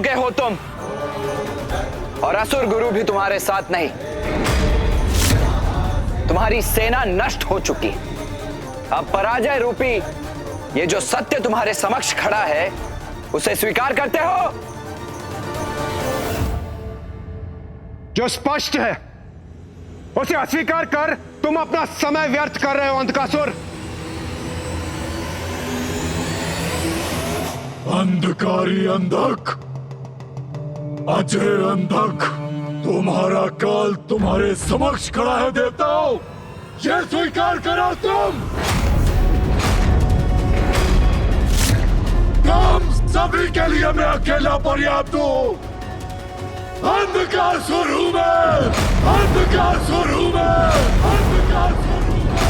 चुके हो तुम, और असुर गुरु भी तुम्हारे साथ नहीं। तुम्हारी सेना नष्ट हो चुकी। अब पराजय रूपी ये जो सत्य तुम्हारे समक्ष खड़ा है, उसे स्वीकार करते हो? जो स्पष्ट है उसे अस्वीकार कर तुम अपना समय व्यर्थ कर रहे हो अंधकासुर। अंधकारी अंधक, अजय अंधक, तुम्हारा काल तुम्हारे समक्ष खड़ा है देवताओं, ये स्वीकार करो तुम। तुम सभी के लिए मैं अकेला पर्याप्त हूं। अंधकासुर हूं मैं, अंधकासुर हूं मैं, अंधकासुर हूं मैं।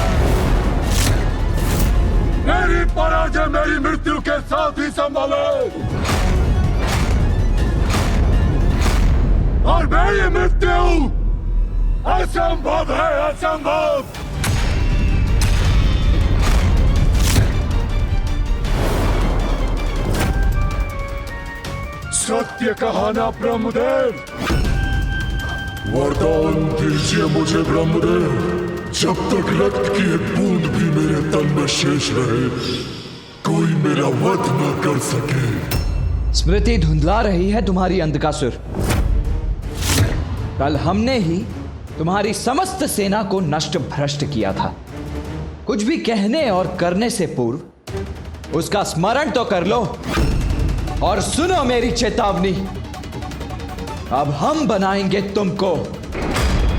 मेरी पराजय मेरी मृत्यु के साथ ही संभव है, और मेरी मृत्यु असंभव है, असंभव। सत्य कहा ना ब्रह्मदेव। वरदान दीजिए मुझे ब्रह्मदेव, जब तक रक्त की एक बूंद भी मेरे तन में शेष रहे, कोई मेरा वध न कर सके। स्मृति धुंधला रही है तुम्हारी अंधकासुर। कल हमने ही तुम्हारी समस्त सेना को नष्ट भ्रष्ट किया था। कुछ भी कहने और करने से पूर्व उसका स्मरण तो कर लो, और सुनो मेरी चेतावनी। अब हम बनाएंगे तुमको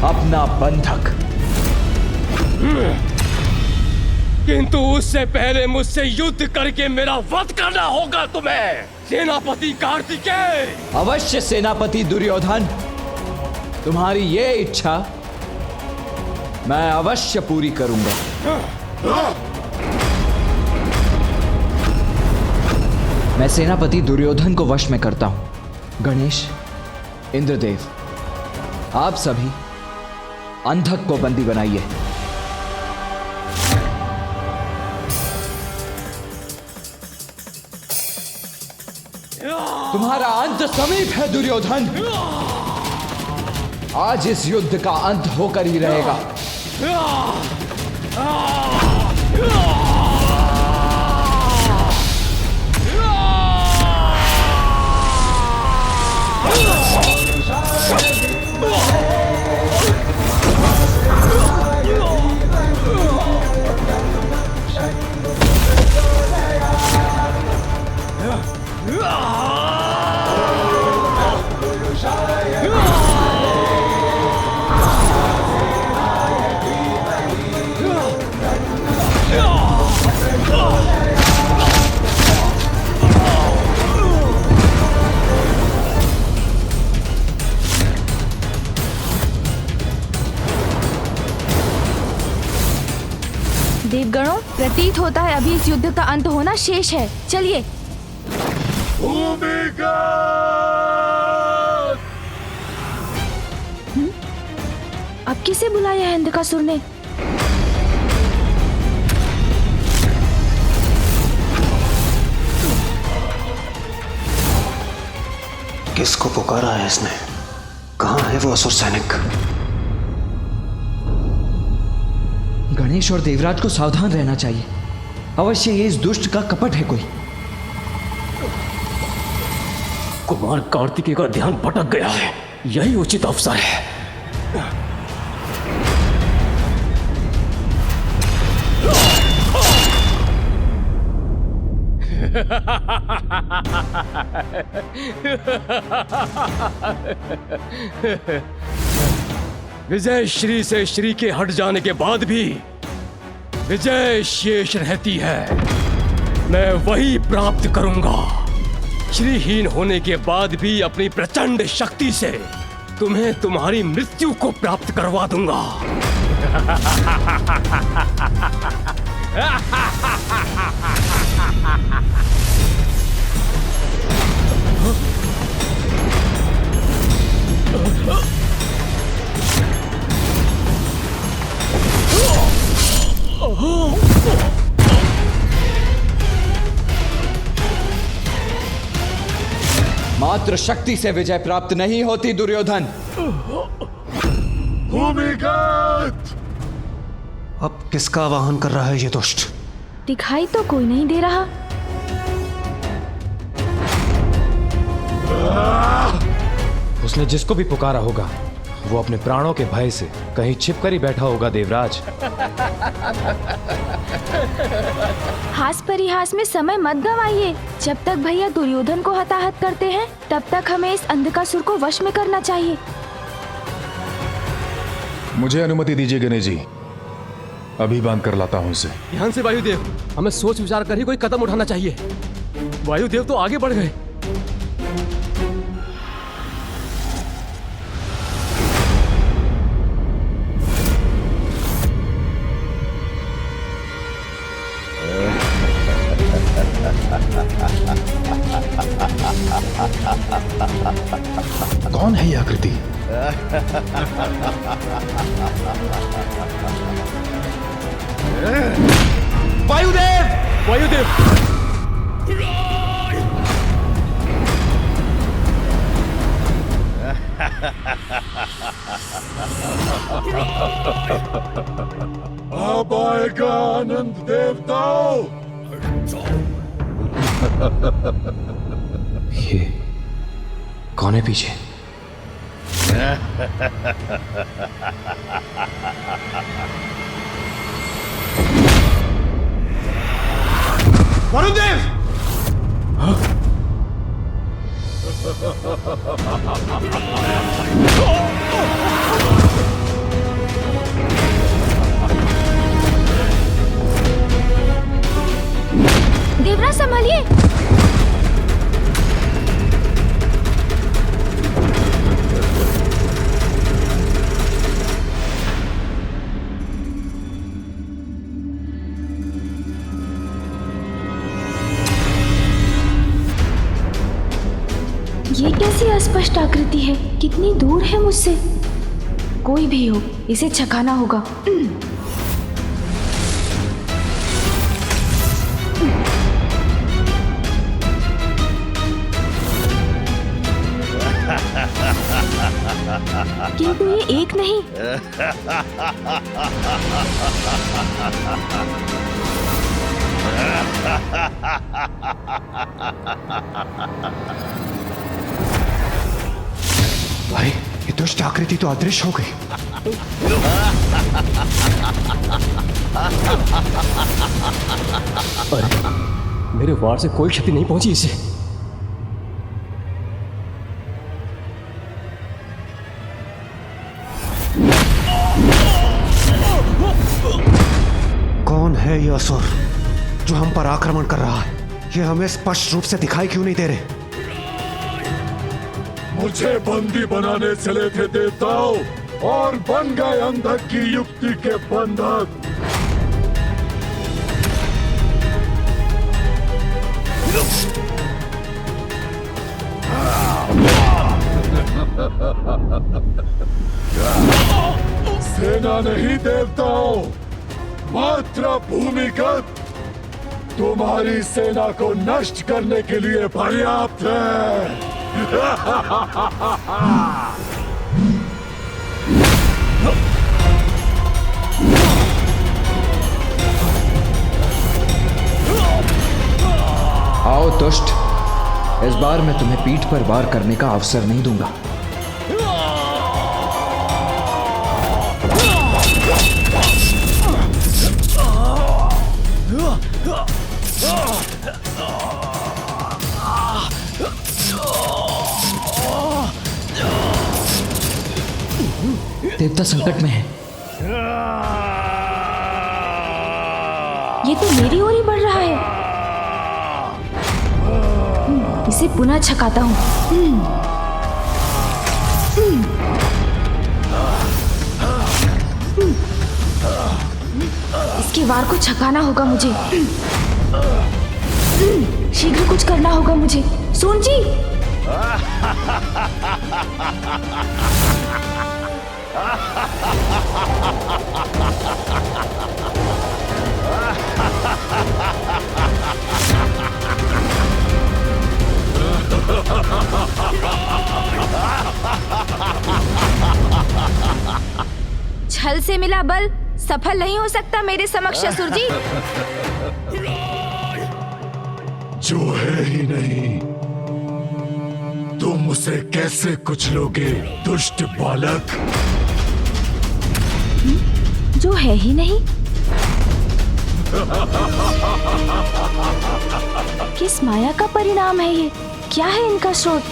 अपना बंधक। किंतु उससे पहले मुझसे युद्ध करके मेरा वध करना होगा तुम्हें, सेनापति कार्तिकेय। अवश्य सेनापति दुर्योधन, तुम्हारी ये इच्छा मैं अवश्य पूरी करूंगा। मैं सेनापति दुर्योधन को वश में करता हूं। गणेश, इंद्रदेव, आप सभी अंधक को बंदी बनाइए। तुम्हारा अंत समीप है दुर्योधन। आज इस युद्ध का अंत होकर ही रहेगा। देवगणों, प्रतीत होता है अभी इस युद्ध का अंत होना शेष है। चलिए। अब किसे बुलाया है अंधकासुर ने? किसको पुकारा है इसने? कहाँ है वो असुर सैनिक? गणेश और देवराज को सावधान रहना चाहिए। अवश्य ये इस दुष्ट का कपट है कोई। कुमार कार्तिकेय का ध्यान भटक गया है, यही उचित अवसर है। विजय श्री से श्री के हट जाने के बाद भी विजय शेष रहती है। मैं वही प्राप्त करूंगा। श्रीहीन होने के बाद भी अपनी प्रचंड शक्ति से तुम्हें तुम्हारी मृत्यु को प्राप्त करवा दूंगा। मात्र शक्ति से विजय प्राप्त नहीं होती दुर्योधन। भूमिगत। अब किसका आवाहन कर रहा है ये दुष्ट? दिखाई तो कोई नहीं दे रहा। उसने जिसको भी पुकारा होगा वो अपने प्राणों के भय से कहीं छिपकर ही बैठा होगा देवराज। हास परिहास में समय मत गंवाइए। जब तक भैया दुर्योधन को हताहत करते हैं तब तक हमें इस अंधकासुर को वश में करना चाहिए। मुझे अनुमति दीजिए गणेश जी, अभी बांध कर लाता हूं इसे। ध्यान से वायुदेव, हमें सोच विचार कर ही कोई कदम उठाना चाहिए। वायुदेव तो आगे बढ़ गए। कौन है ये आकृति? वायुदेव! वायुदेव! अब आएगा आनंद देवताओं। ये कौन है पीछे? वरुण देव! देवराज संभालिए। ये कैसी अस्पष्ट आकृति है? कितनी दूर है मुझसे? कोई भी हो, इसे छकाना होगा। किंतु ये एक नहीं। भाई, ये दुष्ट आकृति तो अदृश्य हो गई। अरे, मेरे वार से कोई क्षति नहीं पहुंची इसे। कौन है ये असुर जो हम पर आक्रमण कर रहा है? ये हमें स्पष्ट रूप से दिखाई क्यों नहीं दे रहे? मुझे बंदी बनाने चले थे देवताओं और बन गए अंधक की युक्ति के बंधक। सेना नहीं देवताओं, मात्र भूमिगत तुम्हारी सेना को नष्ट करने के लिए पर्याप्त है। आओ दुष्ट, इस बार मैं तुम्हें पीठ पर वार करने का अवसर नहीं दूंगा। देवता संकट में है। ये तो मेरी ओर ही बढ़ रहा है। इसे पुनः छकाता हूँ। इसके वार को छकाना होगा मुझे। शीघ्र कुछ करना होगा मुझे। सोन जी, छल से मिला बल सफल नहीं हो सकता मेरे समक्ष असुर जी। जो है ही नहीं, तुम उसे कैसे कुचलोगे दुष्ट बालक? जो है ही नहीं? किस माया का परिणाम है ये? क्या है इनका स्रोत?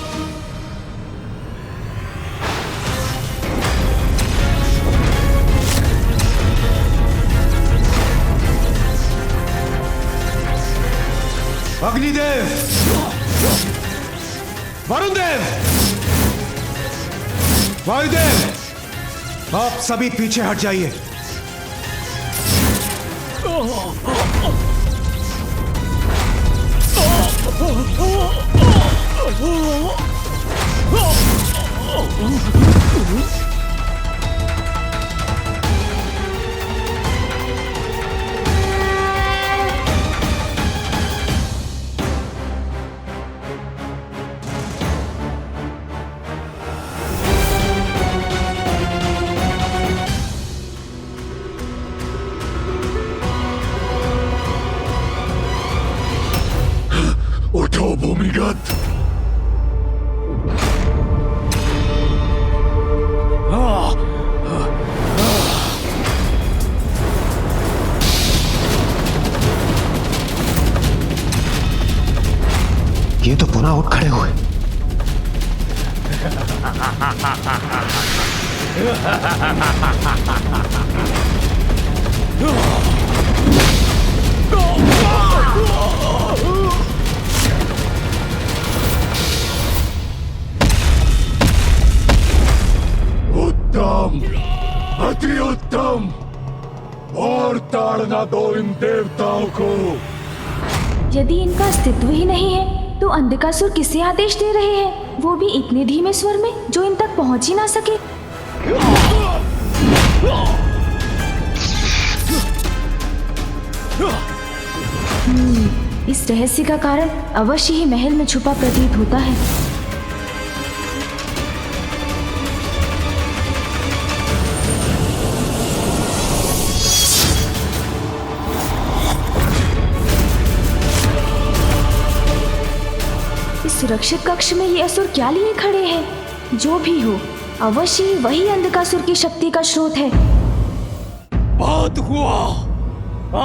अग्निदेव, वरुण देव, वायुदेव, आप सभी पीछे हट जाइए। उठो भूमिगत। ये तो पुनः उठ खड़े हुए। उत्तम, अति उत्तम। और ताड़ना दो इन देवताओं को। यदि इनका अस्तित्व ही नहीं है तो अंधकासुर किसे आदेश दे रहे हैं, वो भी इतने धीमे स्वर में जो इन तक पहुंच ही ना सके। इस रहस्य का कारण अवश्य ही महल में छुपा प्रतीत होता है। सुरक्षित कक्ष में ये असुर क्या लिए खड़े हैं? जो भी हो, अवश्य ही वही अंधकासुर की शक्ति का स्रोत है। बहुत हुआ,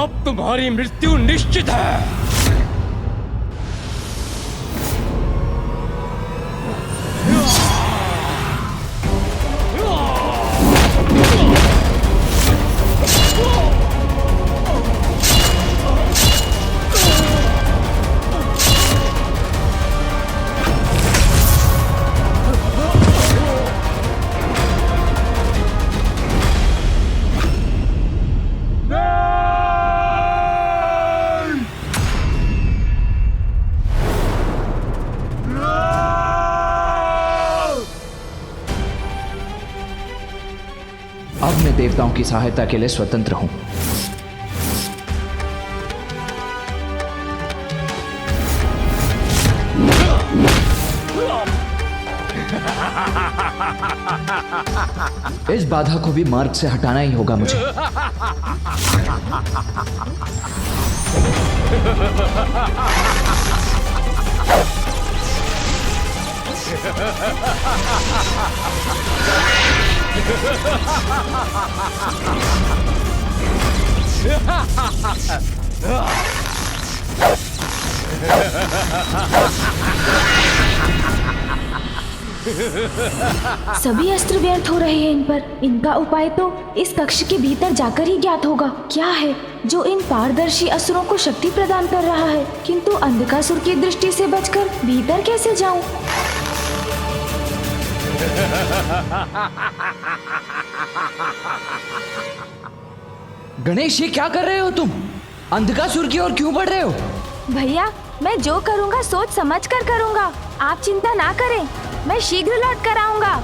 अब तुम्हारी मृत्यु निश्चित है। अब मैं देवताओं की सहायता के लिए स्वतंत्र हूं। इस बाधा को भी मार्ग से हटाना ही होगा मुझे। सभी अस्त्र व्यर्थ हो रहे हैं इन पर। इनका उपाय तो इस कक्ष के भीतर जाकर ही ज्ञात होगा। क्या है जो इन पारदर्शी असुरों को शक्ति प्रदान कर रहा है? किंतु अंधकासुर की दृष्टि से बचकर भीतर कैसे जाऊं? गणेश, ये क्या कर रहे हो तुम? अंधकासुर की ओर क्यों बढ़ रहे हो? भैया, मैं जो करूंगा सोच समझ कर करूंगा। आप चिंता ना करें, मैं शीघ्र लौट कर आऊंगा।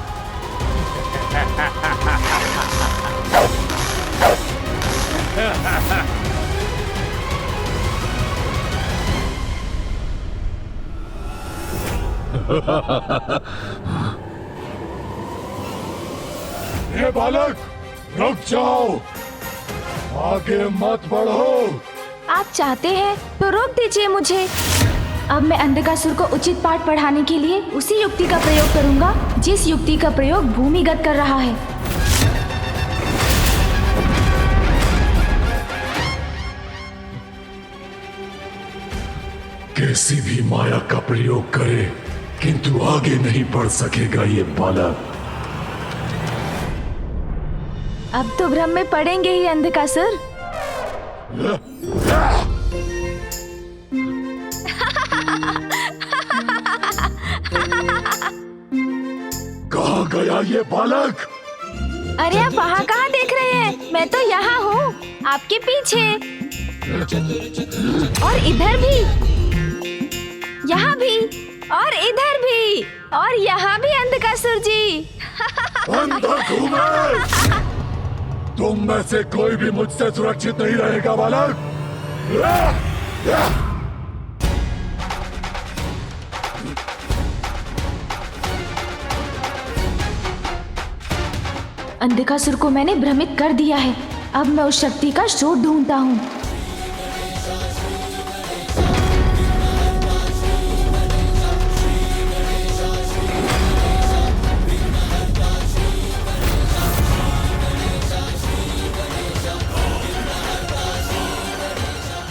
ये बालक, रुक जाओ, आगे मत बढ़ो। आप चाहते हैं तो रोक दीजिए मुझे। अब मैं अंधकासुर को उचित पाठ पढ़ाने के लिए उसी युक्ति का प्रयोग करूंगा जिस युक्ति का प्रयोग भूमिगत कर रहा है। कैसी भी माया का प्रयोग करे किंतु आगे नहीं बढ़ सकेगा ये बालक। अब तो भ्रम में पड़ेंगे ही अंधकासुर। कहाँ गया ये बालक? अरे आप वहाँ कहाँ देख रहे हैं? मैं तो यहाँ हूँ, आपके पीछे। और इधर भी, यहाँ भी, और इधर भी, और यहाँ भी अंधकासुर जी। अंधक हूँ मैं। तुम में से कोई भी मुझसे सुरक्षित नहीं रहेगा बालक। अंधकासुर को मैंने भ्रमित कर दिया है। अब मैं उस शक्ति का स्रोत ढूंढता हूँ।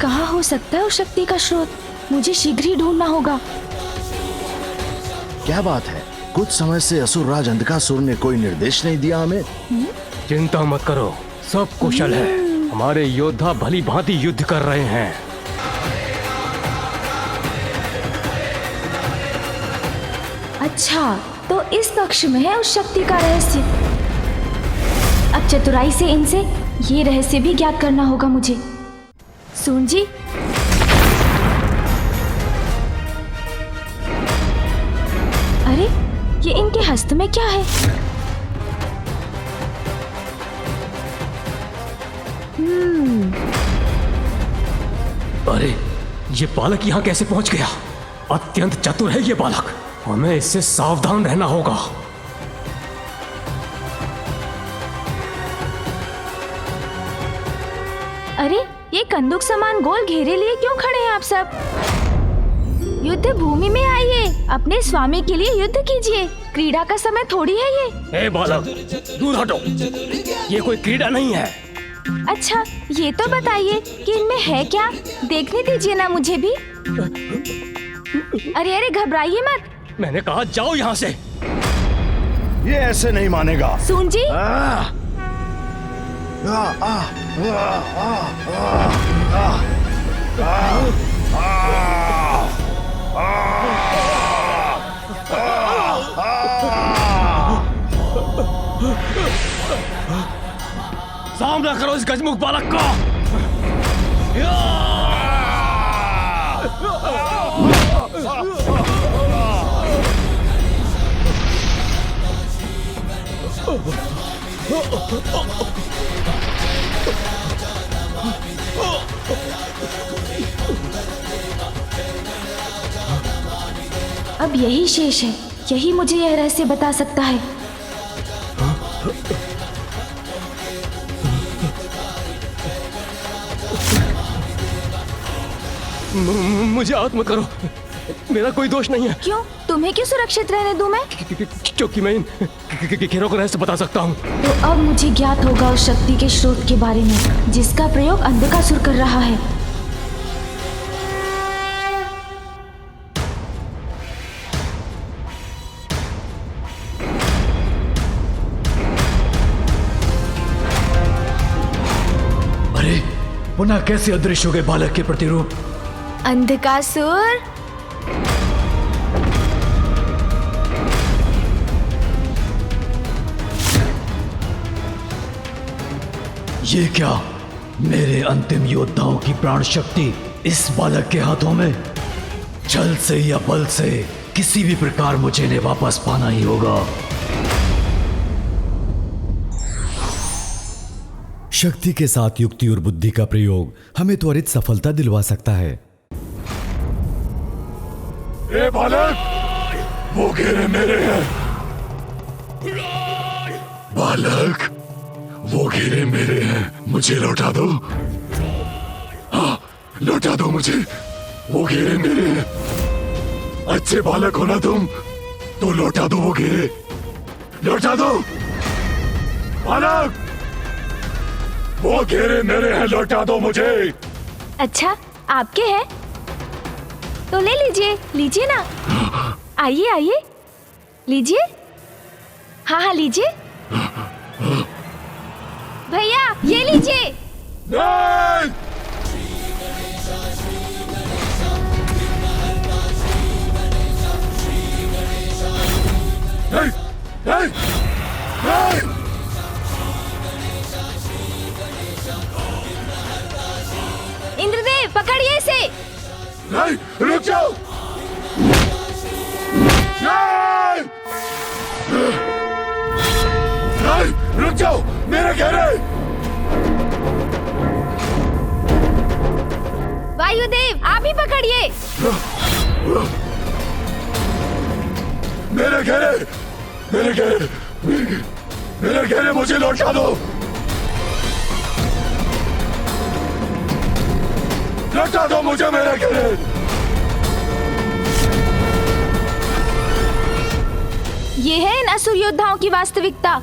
कहाँ हो सकता है उस शक्ति का स्रोत? मुझे शीघ्र ही ढूंढना होगा। क्या बात है? कुछ समय से असुरराज अंधकासुर ने कोई निर्देश नहीं दिया हमें। चिंता मत करो, सब कुशल है। हमारे योद्धा भली भांति युद्ध कर रहे हैं। अच्छा, तो इस कक्ष में है उस शक्ति का रहस्य। अब चतुराई से इनसे ये रहस्य भी ज्ञात करना होगा मुझे। सुन जी, अरे ये इनके हस्त में क्या है? अरे ये बालक यहाँ कैसे पहुंच गया? अत्यंत चतुर है ये बालक, हमें इससे सावधान रहना होगा। अरे ये कंदूक समान गोल घेरे लिए क्यों खड़े हैं आप सब? युद्ध भूमि में आइए, अपने स्वामी के लिए युद्ध कीजिए। क्रीड़ा का समय थोड़ी है ये। ए बालक, दूर हटो, ये कोई क्रीड़ा नहीं है। अच्छा, ये तो बताइए कि इनमें है क्या? देखने दीजिए ना मुझे भी। अरे अरे घबराइए मत। मैंने कहा जाओ यहाँ से। ये ऐसे नहीं मानेगा। सुन जी, सामना करो इस गजमुख बालक को। अब यही शेष है, यही मुझे यह रहस्य बता सकता है। मुझे आहत मत करो, मेरा कोई दोष नहीं है। क्यों? तुम्हें क्यों सुरक्षित रहने दूं मैं? क्योंकि मैं इन घेरों को रहस्य बता सकता हूँ। तो अब मुझे ज्ञात होगा उस शक्ति के स्रोत के बारे में जिसका प्रयोग अंधकासुर कर रहा है। अरे पुनः कैसे अदृश्य हो गए बालक के प्रतिरूप? अंधकासुर, ये क्या? मेरे अंतिम योद्धाओं की प्राण शक्ति इस बालक के हाथों में? छल से या बल से किसी भी प्रकार मुझे इन्हें वापस पाना ही होगा। शक्ति के साथ युक्ति और बुद्धि का प्रयोग हमें त्वरित सफलता दिलवा सकता है। ए बालक, वो घेरे मेरे हैं। बालक, वो घेरे मेरे हैं, मुझे लौटा दो। हाँ, लौटा दो मुझे, वो घेरे मेरे हैं। अच्छे बालक हो ना तुम, तो लौटा दो वो घेरे, लौटा दो। बालक, वो घेरे मेरे हैं, लौटा दो मुझे। अच्छा, आपके हैं तो ले लीजिए, लीजिए ना। आइए आइए, लीजिए। हाँ हाँ लीजिए। भैया ये लीजिए। नहीं! नहीं! नहीं! नहीं! इंद्रदेव पकड़िए इसे। नहीं, रुक जाओ। नहीं! नहीं, रुक जाओ, मेरे घेरे। वायुदेव आप ही पकड़िए। मेरे घेरे, मेरे घेरे, मेरे घेरे, मुझे लौटा दो। लौटा दो मुझे मेरे घेरे। ये है इन असुर योद्धाओं की वास्तविकता।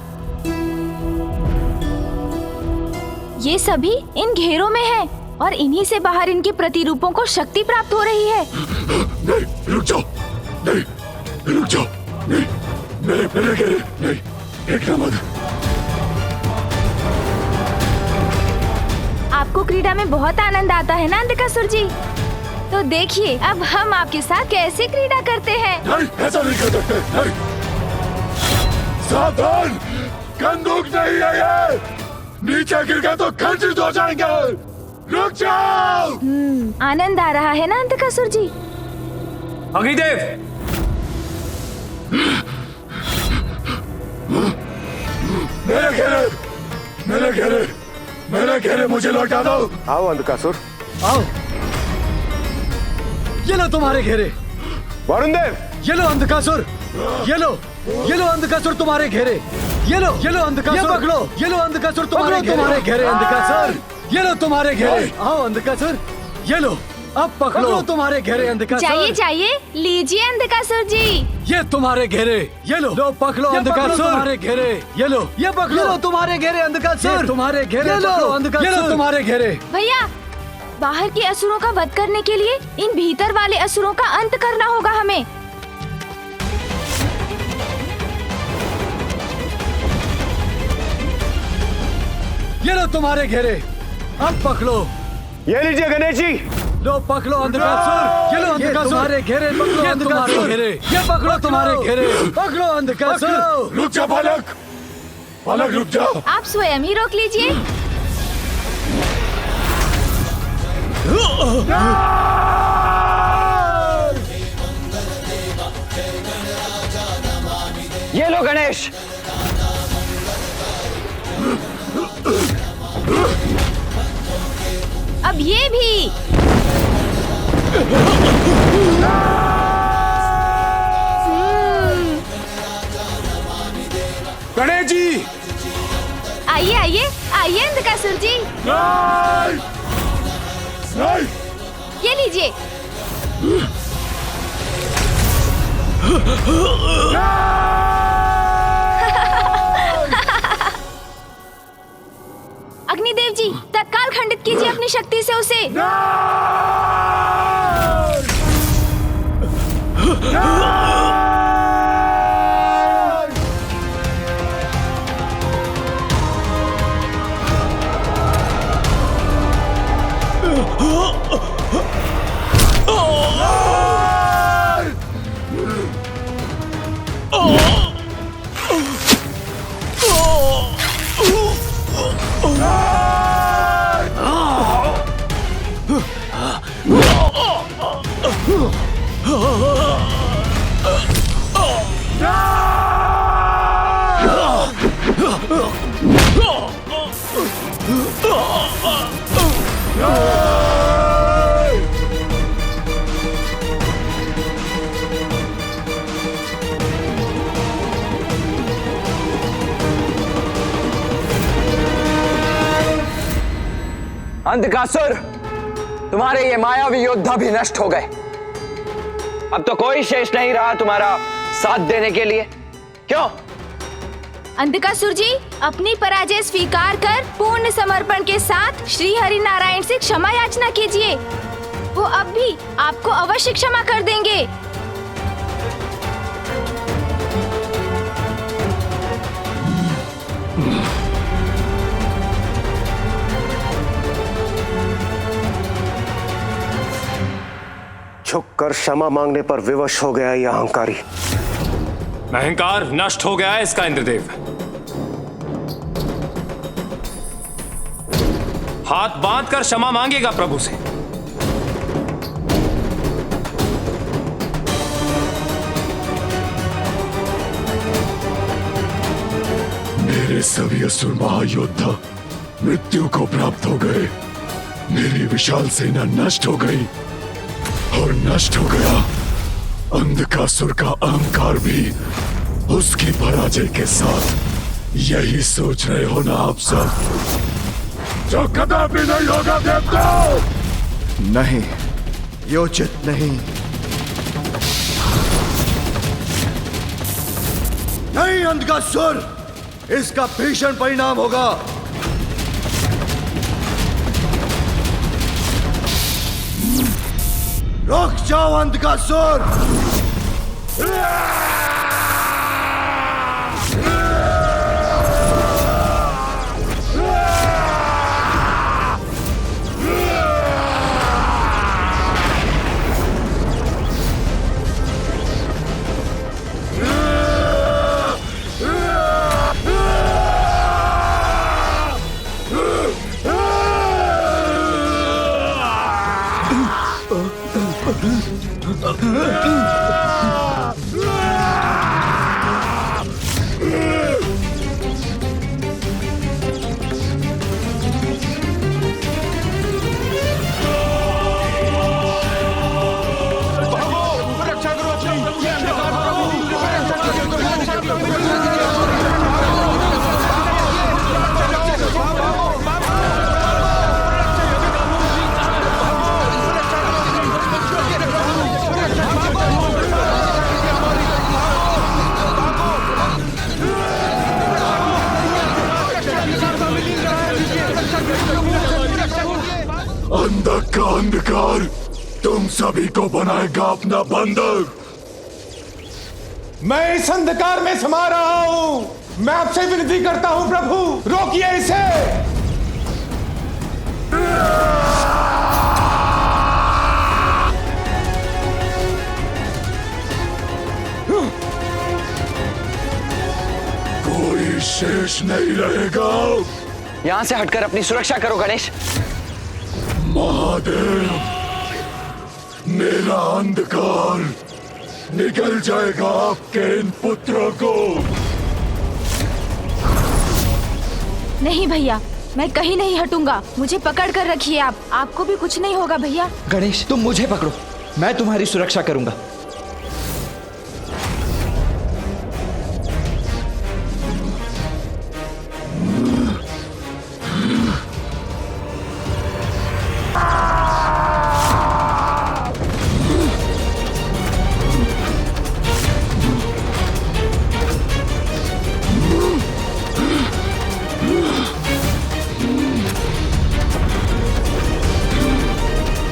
ये सभी इन घेरों में हैं और इन्हीं से बाहर इनके प्रतिरूपों को शक्ति प्राप्त हो रही है। नहीं, रुक जाओ, नहीं, रुक जाओ, नहीं, मेरे घेरे, नहीं, देखना मत। आपको क्रीड़ा में बहुत आनंद आता है ना अंधकासुर जी? तो देखिए अब हम आपके साथ कैसे क्रीड़ा करते हैं। नहीं, ऐसा नहीं कर सकते, नहीं। सावधान, बंदूक नहीं है ये, नीचे गिर गए तो खंडित हो जाएंगे। रुक जाओ। आनंद आ रहा है ना अंधकासुर जी? अग्निदेव, मेरे घेरे, मेरे घेरे, मेरे घेरे, मुझे लौटा दो। आओ अंधकासुर, आओ। ये लो तुम्हारे घेरे। वरुण देव, ये लो अंधकासुर, ये लो अंधकासुर तुम्हारे घेरे। ये लो अंधकासुर, ये पकड़ो। ये लो अंधकासुर तुम्हारे घेरे, अंधकासुर। ये लो तुम्हारे घेरे। आओ अंधकासुर, ये लो, अब पकड़ो तुम्हारे घेरे अंधकासुर। चाहिए चाहिए, लीजिए अंधकासुर जी। ये तुम्हारे घेरे, ये लो पकड़ो अंधकासुर तुम्हारे घेरे। ये लो, ये पकड़ो तुम्हारे घेरे अंधकासुर। तुम्हारे घेरे पकड़ो अंधकासुर। ये लो तुम्हारे घेरे। भैया, बाहर के असुरों का वध करने के लिए इन भीतर वाले असुरों का अंत करना होगा हमें। ये लो तुम्हारे घेरे, अब पकड़ो। ये लीजिए गणेश जी। लो पकड़ो अंधकासुर। ये लो अंधकासुर तुम्हारे घेरे, पकड़ो अंधकासुर घेरे। ये पकड़ो तुम्हारे घेरे, पकड़ो अंधकासुर। रुक जा बालक, बालक रुक जाओ। आप स्वयं ही रोक लीजिए। ये लो गणेश। अब ये भी। गणेश जी, आइए आइए आइए अंधकासुर जी, नहीं, नहीं, ये लीजिए। अग्निदेव जी, तत्काल खंडित कीजिए अपनी शक्ति से उसे। अंधकासुर, तुम्हारे ये मायावी योद्धा भी नष्ट हो गए। अब तो कोई शेष नहीं रहा तुम्हारा साथ देने के लिए। क्यों? अंधकासुर जी, अपनी पराजय स्वीकार कर पूर्ण समर्पण के साथ श्री हरि नारायण से क्षमा याचना कीजिए। वो अब भी आपको अवश्य क्षमा कर देंगे। झुककर क्षमा मांगने पर विवश हो गया यह अहंकारी। अहंकार नष्ट हो गया है इसका इंद्रदेव। हाथ बांधकर क्षमा मांगेगा प्रभु से। मेरे सभी असुर महायोद्धा मृत्यु को प्राप्त हो गए। मेरी विशाल सेना नष्ट हो गई और नष्ट हो गया अंधकासुर का अहंकार भी। उसकी पराजय के साथ यही सोच रहे हो ना आप सब? जो कदापि नहीं होगा देवताओं। नहीं, ये उचित नहीं। नहीं अंधकासुर, इसका भीषण परिणाम होगा। रुक जाओ अंधकासुर। अंधक का अंधकार तुम सभी को बनाएगा अपना बंधक। मैं इस अंधकार में समा रहा हूं। मैं आपसे विनती करता हूं प्रभु, रोकिए इसे। कोई शेष नहीं रहेगा। यहां से हटकर अपनी सुरक्षा करो गणेश। महादेव, मेरा अंधकार निकल जाएगा आपके इन पुत्रों को। नहीं भैया, मैं कहीं नहीं हटूंगा। मुझे पकड़ कर रखिए आप। आपको भी कुछ नहीं होगा भैया। गणेश, तुम मुझे पकड़ो, मैं तुम्हारी सुरक्षा करूंगा।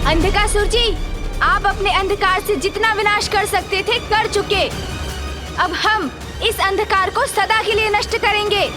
अंधकासुर जी, आप अपने अंधकार से जितना विनाश कर सकते थे कर चुके। अब हम इस अंधकार को सदा के लिए नष्ट करेंगे।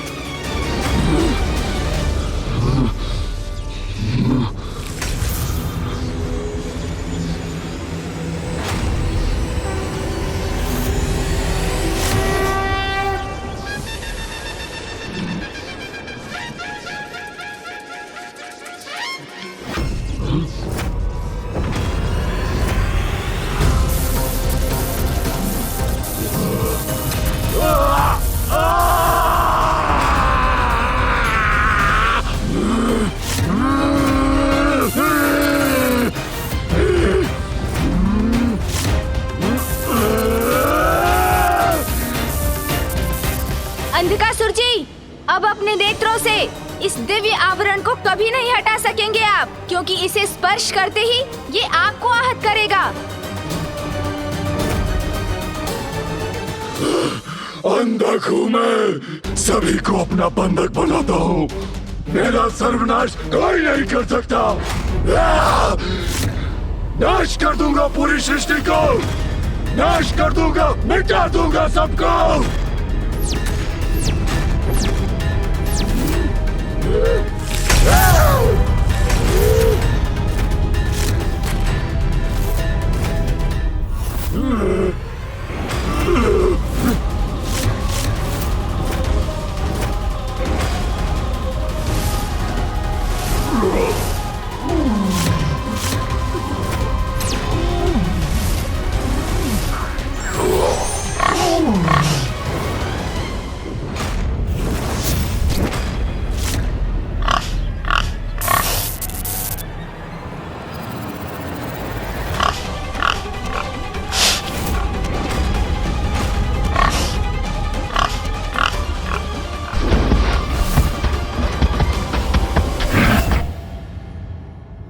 अंधकासुर जी, अब अपने नेत्रों से इस दिव्य आवरण को कभी नहीं हटा सकेंगे आप, क्योंकि इसे स्पर्श करते ही ये आपको आहत करेगा। अंधक हूँ मैं, सभी को अपना बंधक बनाता हूँ। मेरा सर्वनाश कोई नहीं कर सकता। नाश कर दूंगा पूरी सृष्टि को, नाश कर दूंगा, मिटा दूंगा सबको।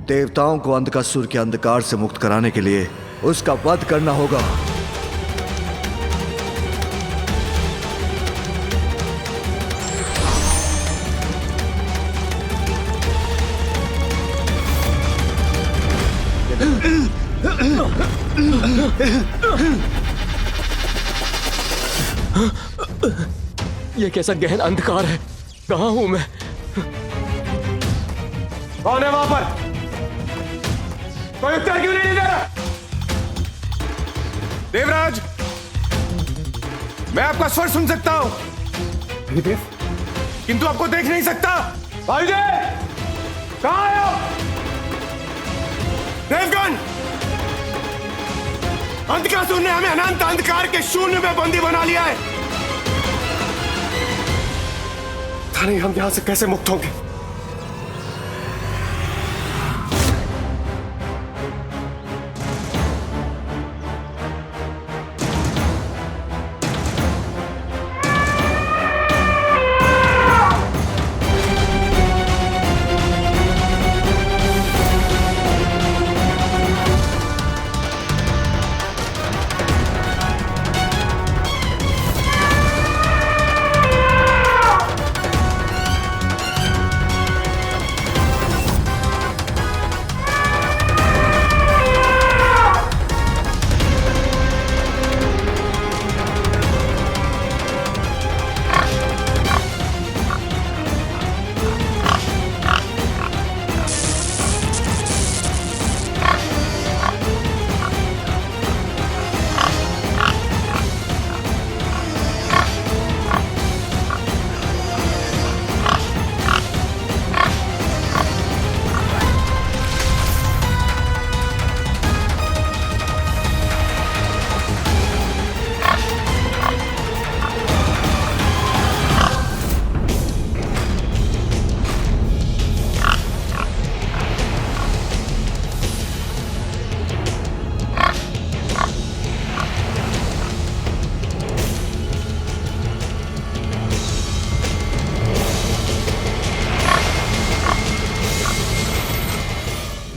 देवताओं को अंधकासुर के अंधकार से मुक्त कराने के लिए उसका वध करना होगा। ये कैसा गहन अंधकार है? कहाँ हूं मैं? कौन है वहां पर? कोई उत्तर क्यों नहीं दे रहा? देवराज, मैं आपका स्वर सुन सकता हूं, किंतु आपको देख नहीं सकता। वायुदेव, कहां आए हो? देवगण, अंधकासुर ने हमें अनंत अंधकार के शून्य में बंदी बना लिया है। पता नहीं हम यहां से कैसे मुक्त होंगे।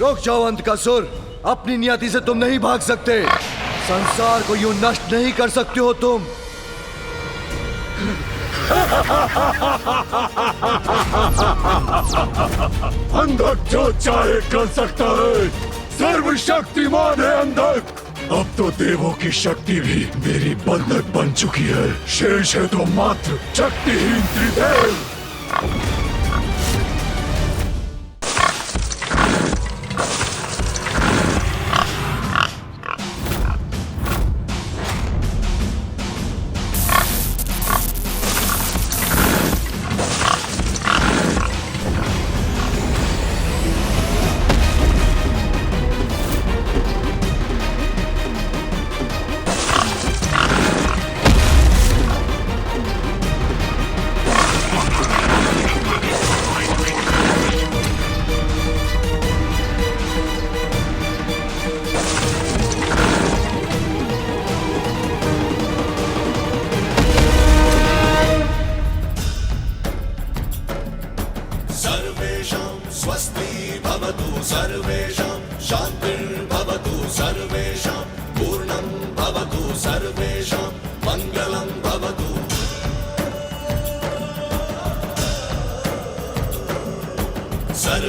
रुक जाओ अंधकासुर, अपनी नियति से तुम नहीं भाग सकते। संसार को यूं नष्ट नहीं कर सकते हो तुम। अंधक जो चाहे कर सकता है, सर्वशक्तिमान है अंधक। अब तो देवों की शक्ति भी मेरी बंधक बन चुकी है। शेष है तो मात्र शक्तिहीन त्रिदेव।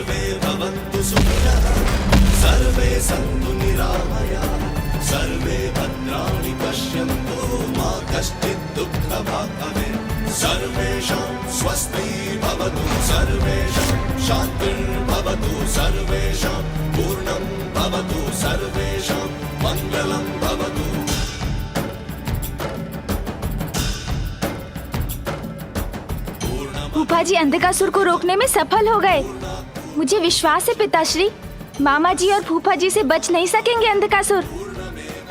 सर्वे भवन्तु सुखिनः सर्वे सन्तु निरामयाः सर्वे भद्राणि पश्यन्तु मा कश्चित् दुःखभाग् भवेत् सर्वेषां स्वस्ति भवतु सर्वेषां शान्तिर्भवतु सर्वेषां पूर्णं भवतु सर्वेषां मङ्गलं भवतु। फूफा जी अंधकासुर को रोकने में सफल हो गए। मुझे विश्वास है पिताश्री, मामा जी और फूफा जी से बच नहीं सकेंगे अंधकासुर।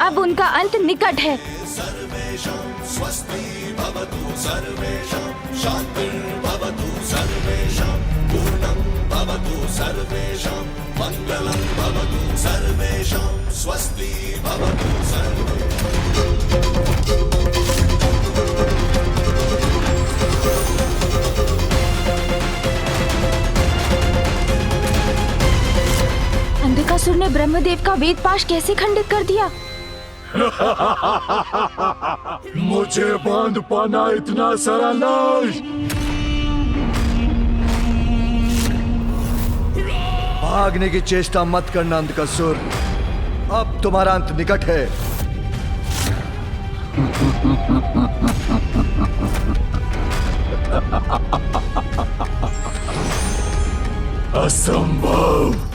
अब उनका अंत निकट है। सर्वेषां स्वस्ति भवतु सर्वेषां शान्तिर्भवतु सर्वेषां पूर्णं भवतु सर्वेषां मङ्गलं भवतु सर्वेषां स्वस्ति भवतु अंधकासुर ने ब्रह्मदेव का वेद पाश कैसे खंडित कर दिया? मुझे बांध पाना इतना सरल नहीं। भागने की चेष्टा मत करना अंधकासुर, अब तुम्हारा अंत निकट है। असंभव।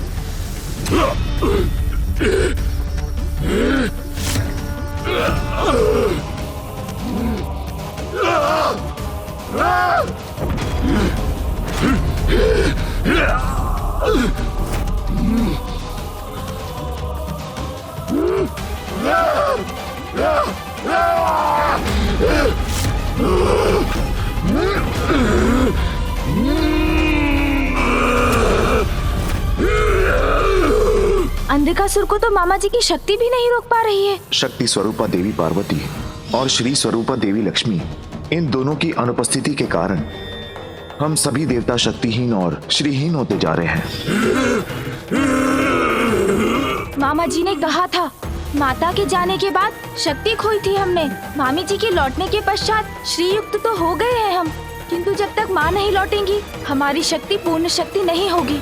अंधकासुर को तो मामा जी की शक्ति भी नहीं रोक पा रही है। शक्ति स्वरूपा देवी पार्वती और श्री स्वरूपा देवी लक्ष्मी, इन दोनों की अनुपस्थिति के कारण हम सभी देवता शक्तिहीन और श्रीहीन होते जा रहे हैं। मामा जी ने कहा था, माता के जाने के बाद शक्ति खोई थी हमने। मामी जी के लौटने के पश्चात श्रीयुक्त तो हो गए हैं हम, किंतु जब तक माँ नहीं लौटेंगी हमारी शक्ति पूर्ण शक्ति नहीं होगी।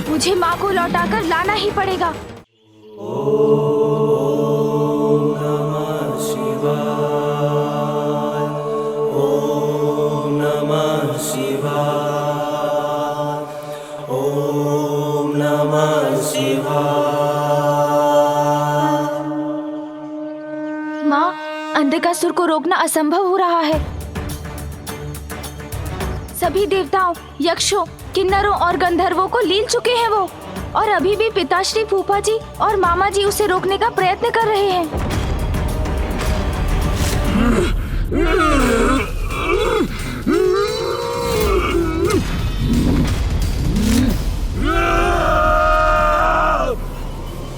मुझे माँ को लौटाकर लाना ही पड़ेगा। ओम नमः शिवाय, ओम नमः शिवाय, ओम नमः शिवाय। माँ, अंधकासुर को रोकना असंभव हो रहा है। सभी देवताओं, यक्षों, किन्नरों और गंधर्वों को लील चुके हैं वो, और अभी भी पिताश्री, फूफा जी और मामा जी उसे रोकने का प्रयत्न कर रहे हैं।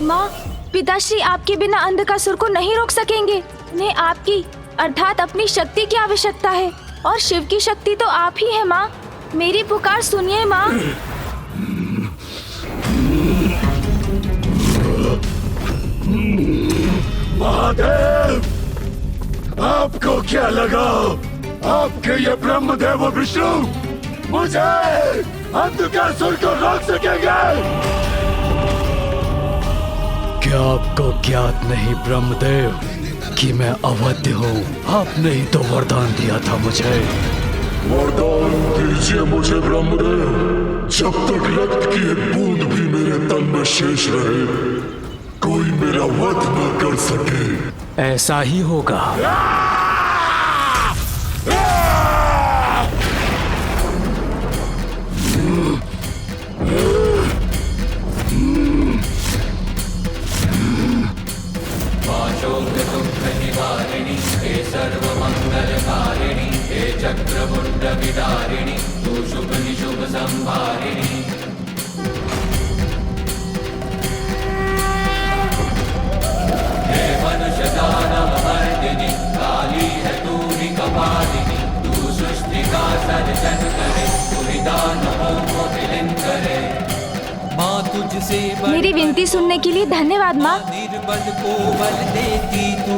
माँ, पिताश्री आपके बिना अंधकासुर को नहीं रोक सकेंगे। उन्हें आपकी अर्थात अपनी शक्ति की आवश्यकता है, और शिव की शक्ति तो आप ही है माँ। मेरी पुकार सुनिए माँ। महादेव, आपको क्या लगा आपके ये ब्रह्मदेव और विष्णु मुझे अंधकासुर को रोक सकेंगे? क्या आपको ज्ञात नहीं ब्रह्मदेव कि मैं अवध्य हूँ? आपने ही तो वरदान दिया था मुझे। वरदान दीजिए मुझे ब्रह्मदेव, जब तक रक्त की एक बूंद भी मेरे तन में शेष रहे कोई मेरा वध न कर सके। ऐसा ही होगा। सर्वमंगलकारिणी हे चक्रमुंड विदारिणी तू शुभ निशुभ संहारिणी। हे मनुष्य दानव मर्दिनी काली है तू ही कपालिनी तू सृष्टि का सर्जन करे तू ही दानवों को विलीन करे। माँ तुझसे मेरी विनती सुनने के लिए धन्यवाद माँ। निर्बल को बल देती तू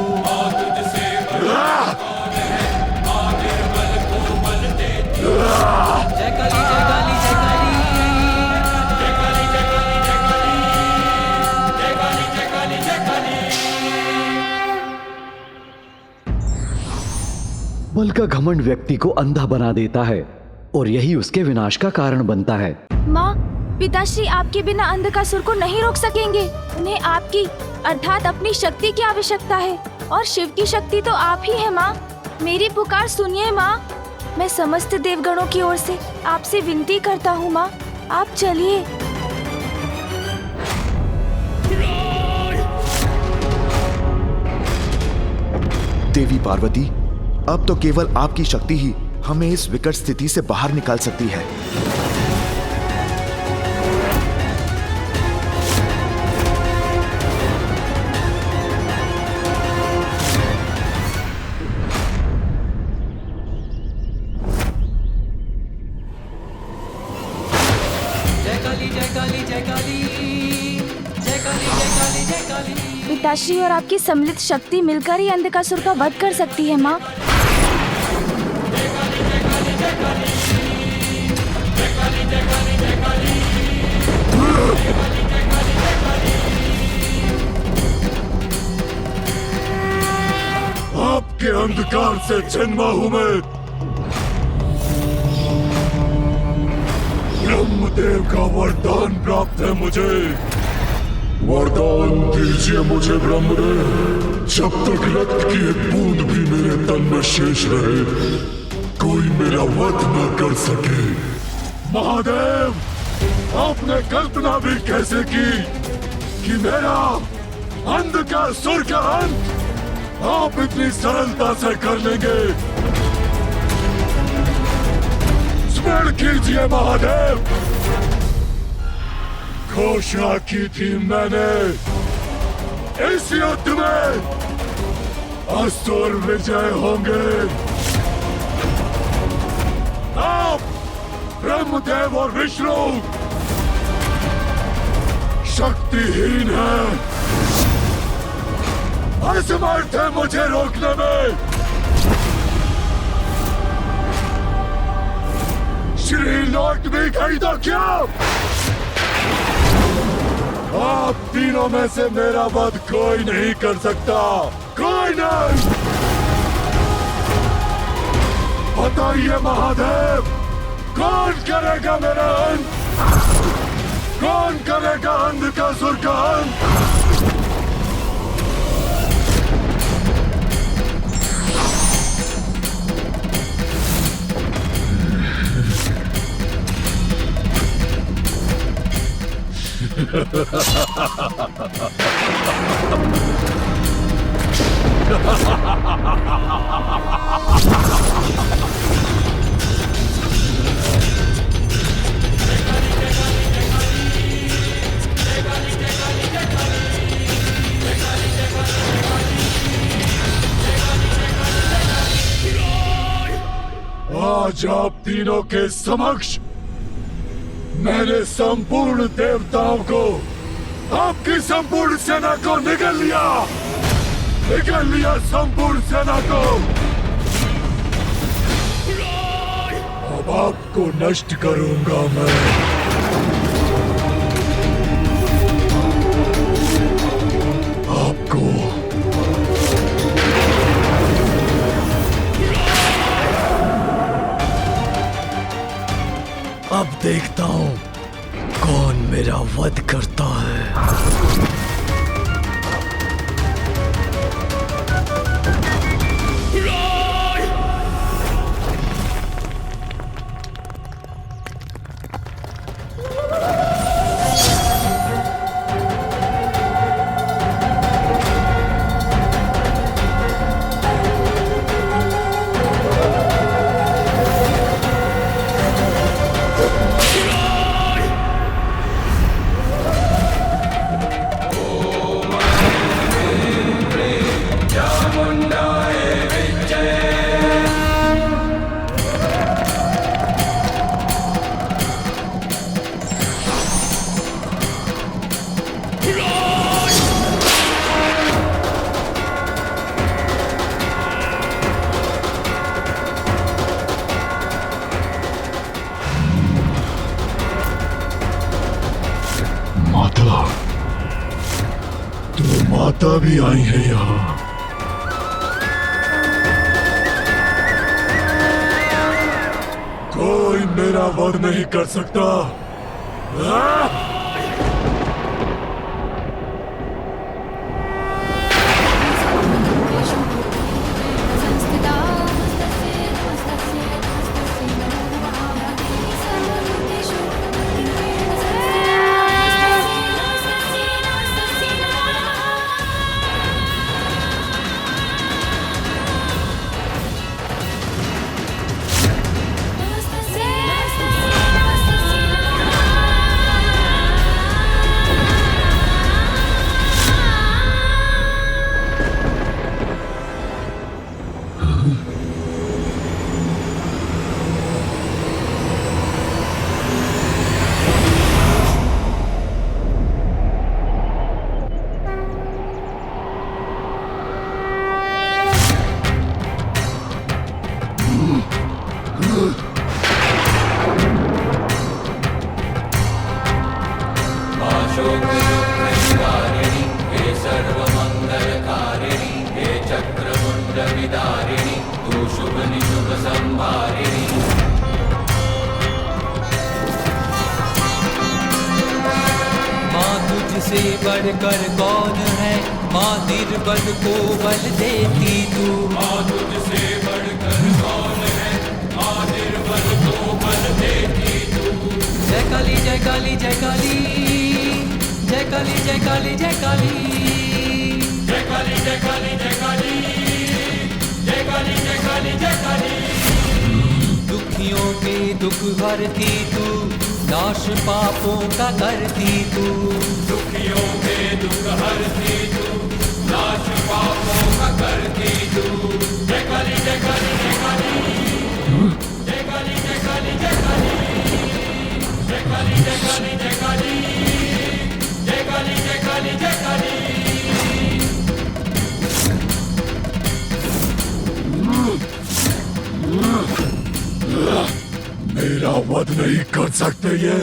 जय काली जय काली जय काली। बल का घमंड व्यक्ति को अंधा बना देता है और यही उसके विनाश का कारण बनता है। माँ, पिताश्री आपके बिना अंधकासुर को नहीं रोक सकेंगे। उन्हें आपकी अर्थात अपनी शक्ति की आवश्यकता है और शिव की शक्ति तो आप ही है माँ। मेरी पुकार सुनिए माँ। मैं समस्त देवगणों की ओर से आपसे विनती करता हूँ माँ, आप चलिए। देवी पार्वती, अब तो केवल आपकी शक्ति ही हमें इस विकट स्थिति से बाहर निकाल सकती है। जय काली जय काली जय काली जय काली जय काली जय काली। पिताश्री और आपकी सम्मिलित शक्ति मिलकर ही अंधकासुर का वध कर सकती है माँ। आपके अंधकार से जन्मा हूं मैं। ब्रह्मदेव का वरदान प्राप्त है मुझे। वरदान दीजिए मुझे ब्रह्मदेव। जब तक रक्त की एक बूंद भी मेरे तन में शेष रहे, कोई मेरा वध न कर सके। महादेव, आपने कल्पना भी कैसे की कि मेरा अंधकासुर का अंत आप इतनी सरलता से कर लेंगे? स्मरण कीजिए महादेव, घोषणा की थी मैंने, इस युद्ध में असुर विजय होंगे। आप ब्रह्मदेव और विष्णु शक्तिहीन हैं, असमर्थ है मुझे रोकने में। श्री लौट भी गई तो क्या? आप तीनों में से मेरा वध कोई नहीं कर सकता, कोई नहीं। बताइए महादेव, कौन करेगा मेरा अंत? कौन करेगा अंधकासुर का अंत? आज आप तीनों के समक्ष मैंने संपूर्ण देवताओं को, आपकी संपूर्ण सेना को निगल लिया संपूर्ण सेना को। अब आपको नष्ट करूंगा मैं। आपको अब देखता हूं कौन मेरा वध करता है। माता भी आई है यहाँ। मेरा वध नहीं कर सकता। से बढ़कर कौन है, माँ निर्बल को बल देती तू। माँ तुझसे बढ़कर कौन है, माँ निर्बल को बल देती तू। जय काली जय काली जय काली, जय काली जय काली जय काली, जय काली जय काली जय काली, जय काली जय काली जय काली। दुखियों के दुख हरती तू, नाश पापों का करती तू। दुखियों के दुख हरती तू, नाश पापों का करती तू। जय काली जय काली जय काली, जय काली जय काली जय काली, जय काली जय काली जय काली, जय काली जय काली जय काली। मेरा वध नहीं कर सकते ये।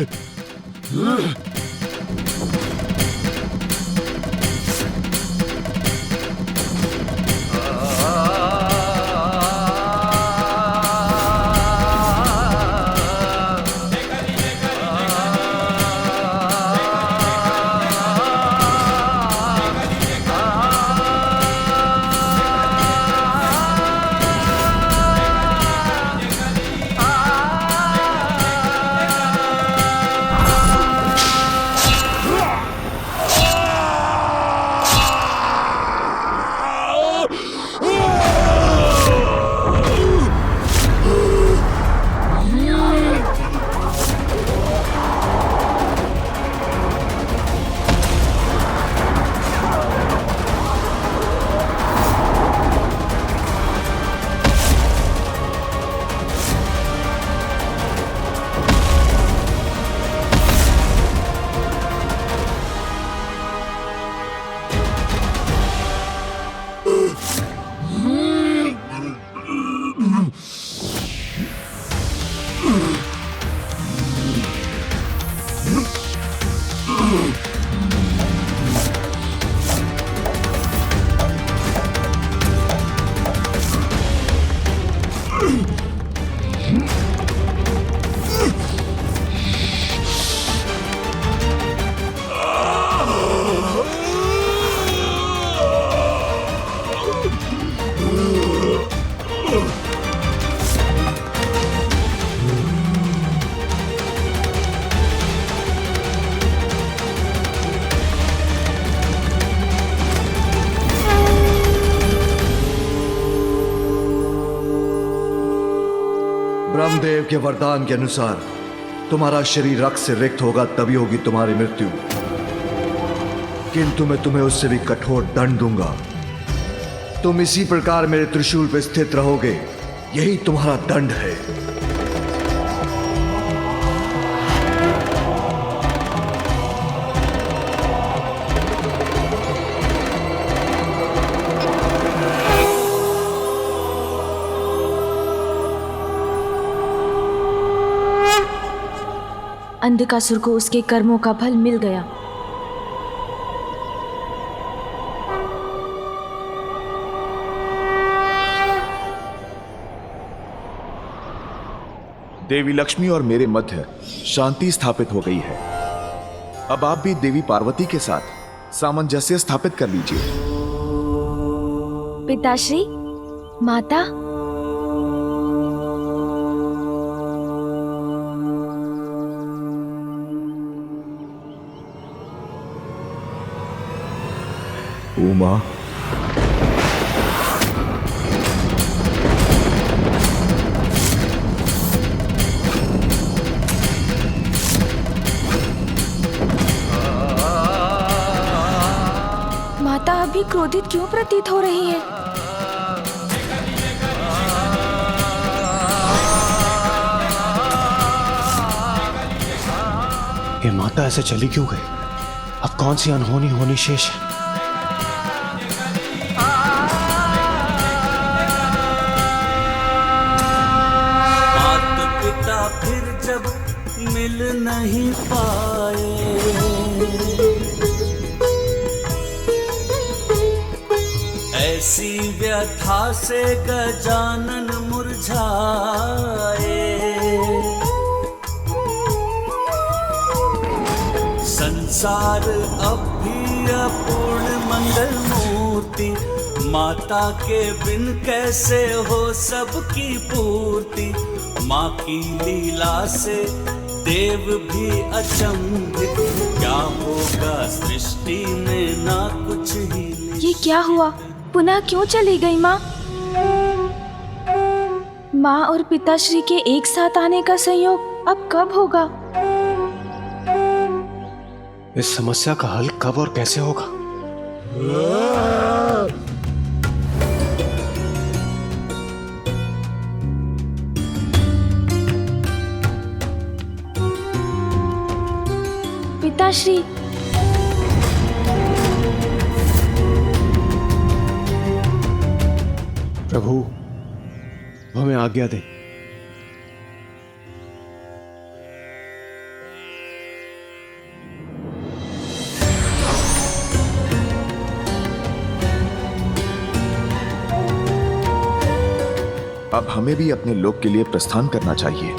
ब्रह्मदेव के वरदान के अनुसार तुम्हारा शरीर रक्त से रिक्त होगा, तभी होगी तुम्हारी मृत्यु। किंतु मैं तुम्हें उससे भी कठोर दंड दूंगा। तुम इसी प्रकार मेरे त्रिशूल पर स्थित रहोगे, यही तुम्हारा दंड है। अंधकासुर को उसके कर्मों का फल मिल गया। देवी लक्ष्मी और मेरे मध्य शांति स्थापित हो गई है। अब आप भी देवी पार्वती के साथ सामंजस्य स्थापित कर लीजिए। पिताश्री, माता, उमा, माता अभी क्रोधित क्यों प्रतीत हो रही है? ये माता ऐसे चली क्यों गई? अब कौन सी अनहोनी होनी शेष है? माता पिता फिर जब मिल नहीं पाए, ऐसी व्यथा से गजानन मुरझाए। संसार अब भी अपूर्ण मंगल मूर्ति, माता के बिन कैसे हो सबकी पूर्ति। माँ की लीला से देव भी अचंभित, क्या होगा सृष्टि में ना कुछ ही। ये क्या हुआ? पुनः क्यों चली गई माँ? माँ और पिताश्री के एक साथ आने का संयोग अब कब होगा? इस समस्या का हल कब और कैसे होगा? पिताश्री, प्रभु, हमें आज्ञा दे। अब हमें भी अपने लोक के लिए प्रस्थान करना चाहिए।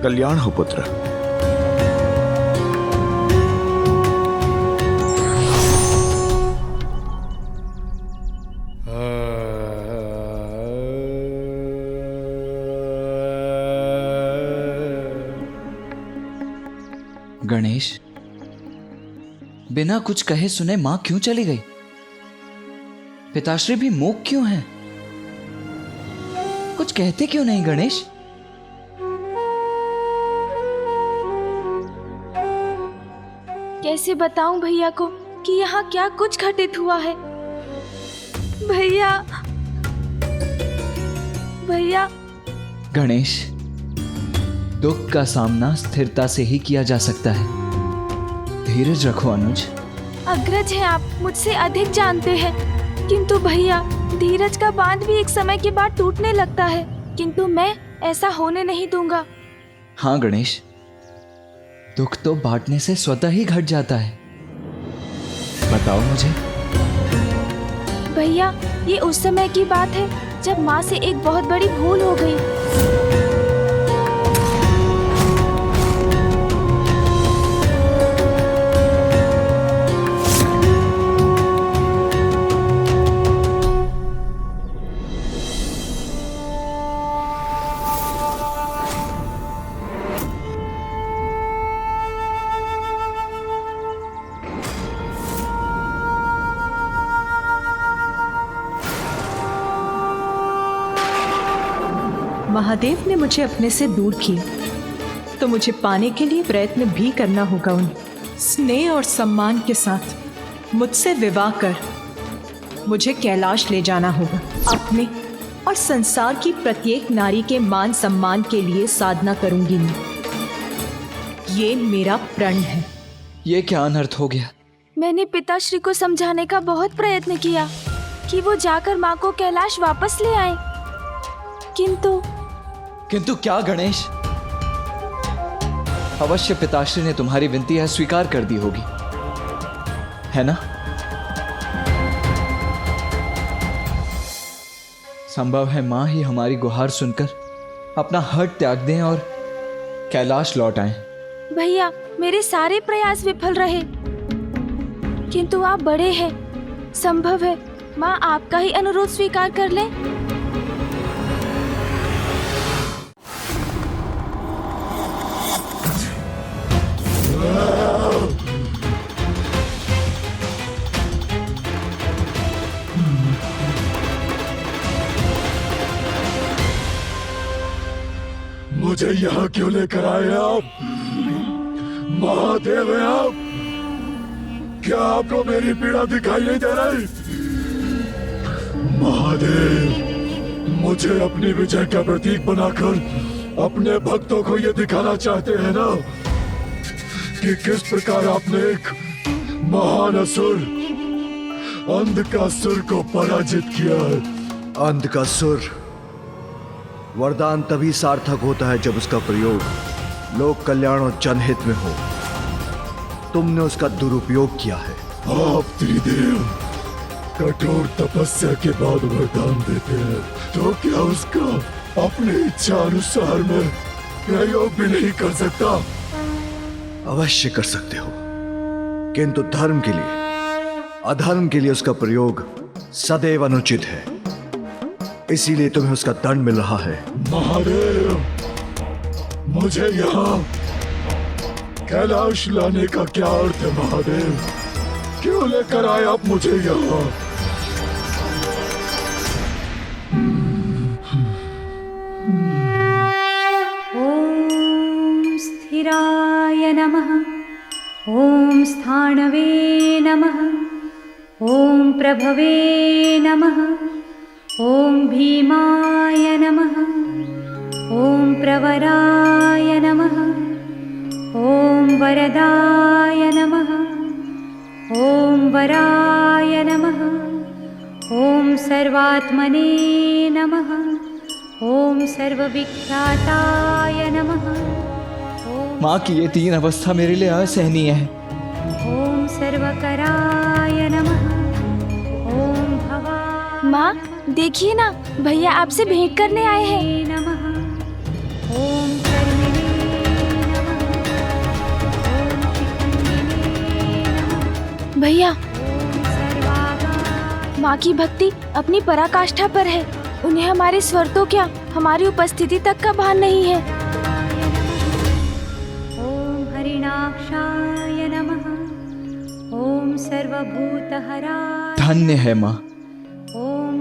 कल्याण हो पुत्र। गणेश, बिना कुछ कहे सुने मां क्यों चली गई? पिताश्री भी मूक क्यों हैं? कुछ कहते क्यों नहीं गणेश? कैसे बताऊं भैया को कि यहाँ क्या कुछ घटित हुआ है? भैया, भैया। गणेश, दुख का सामना स्थिरता से ही किया जा सकता है। धीरज रखो अनुज। अग्रज हैं आप, मुझसे अधिक जानते हैं। किंतु भैया, धीरज का बांध भी एक समय के बाद टूटने लगता है, किंतु मैं ऐसा होने नहीं दूंगा। हाँ गणेश, दुख तो बांटने से स्वतः ही घट जाता है। बताओ मुझे। भैया, ये उस समय की बात है जब माँ से एक बहुत बड़ी भूल हो गई। महादेव ने मुझे अपने से दूर किया, तो मुझे पाने के लिए प्रयत्न भी करना होगा। उन्हें स्नेह और सम्मान के साथ मुझसे विवाह कर मुझे कैलाश ले जाना होगा। अपने और संसार की प्रत्येक नारी के मान सम्मान के लिए साधना करूंगी मैं। ये मेरा प्रण है। ये क्या अनर्थ हो गया? मैंने पिताश्री को समझाने का बहुत प्रयत्न किया कि वो जाकर माँ को कैलाश वापस ले आए, किंतु क्या गणेश? अवश्य पिताश्री ने तुम्हारी विनती स्वीकार कर दी होगी, है ना? संभव है माँ ही हमारी गुहार सुनकर अपना हट त्याग दें और कैलाश लौट आएं। भैया, मेरे सारे प्रयास विफल रहे, किंतु आप बड़े हैं, संभव है माँ आपका ही अनुरोध स्वीकार कर लें। मुझे यहाँ क्यों लेकर आए आप? महादेव हैं आप? क्या आपको मेरी पीड़ा दिखाई नहीं दे रही? महादेव, मुझे अपनी विजय का प्रतीक बनाकर अपने भक्तों को ये दिखाना चाहते हैं ना कि किस प्रकार आपने एक महान असुर अंधकासुर को पराजित किया है। अंधकासुर वरदान तभी सार्थक होता है जब उसका प्रयोग लोक कल्याण और जनहित में हो। तुमने उसका दुरुपयोग किया है। आप त्रिदेव कठोर तपस्या के बाद वरदान देते हैं तो क्या उसका अपनी इच्छा अनुसार में प्रयोग भी नहीं कर सकता? अवश्य कर सकते हो, किंतु धर्म के लिए अधर्म के लिए उसका प्रयोग सदैव अनुचित है। इसीलिए तुम्हें उसका दंड मिल रहा है। महादेव, मुझे यहाँ कैलाश लाने का क्या अर्थ है? महादेव, क्यों लेकर आए आप मुझे यहाँ? ओम स्थिराय नमः, ओम स्थाणवे नमः, ओम प्रभवे नमः, ओम भीमाय नमः, ओम प्रवराय नमः, ओम वरदाय नमः, ओम वराय नमः, ओम सर्वात्मने नमः, ओम सर्वविख्याताय नमः। माँ की ये तीन अवस्था मेरे लिए असहनीय है। ओम सर्वकराय नमः, ओम भवा। माँ देखिए ना, भैया आपसे भेंट करने आए हैं। नमः, ओम कर्मिणे नमः, ओम शिखण्डिने नमः। भैया, ओम सर्वागा। माँ की भक्ति अपनी पराकाष्ठा पर है। उन्हें हमारे स्वर तो क्या, हमारी उपस्थिति तक का भान नहीं है। ओम हरिणाक्षाय नमः, ओम सर्वभूतहराय। धन्य है माँ ओम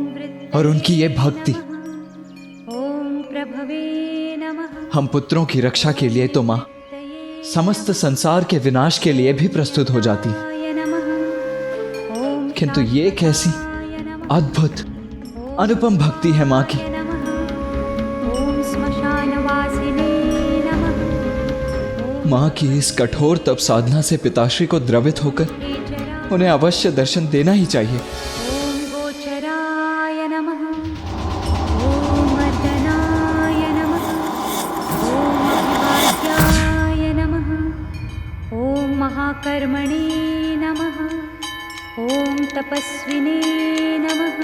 और उनकी ये भक्ति। ओम प्रभवे नमः। हम पुत्रों की रक्षा के लिए तो माँ समस्त संसार के विनाश के लिए भी प्रस्तुत हो जाती, किंतु ये कैसी अद्भुत अनुपम भक्ति है माँ की। ओम श्मशानवासिने नमः। माँ की इस कठोर तप साधना से पिताश्री को द्रवित होकर उन्हें अवश्य दर्शन देना ही चाहिए। ओम गोचराय नमः, ओम अर्दनाय नमः, ओम अभिवाद्याय नमः, ओम महाकर्मणे नमः, ओम तपस्विने नमः,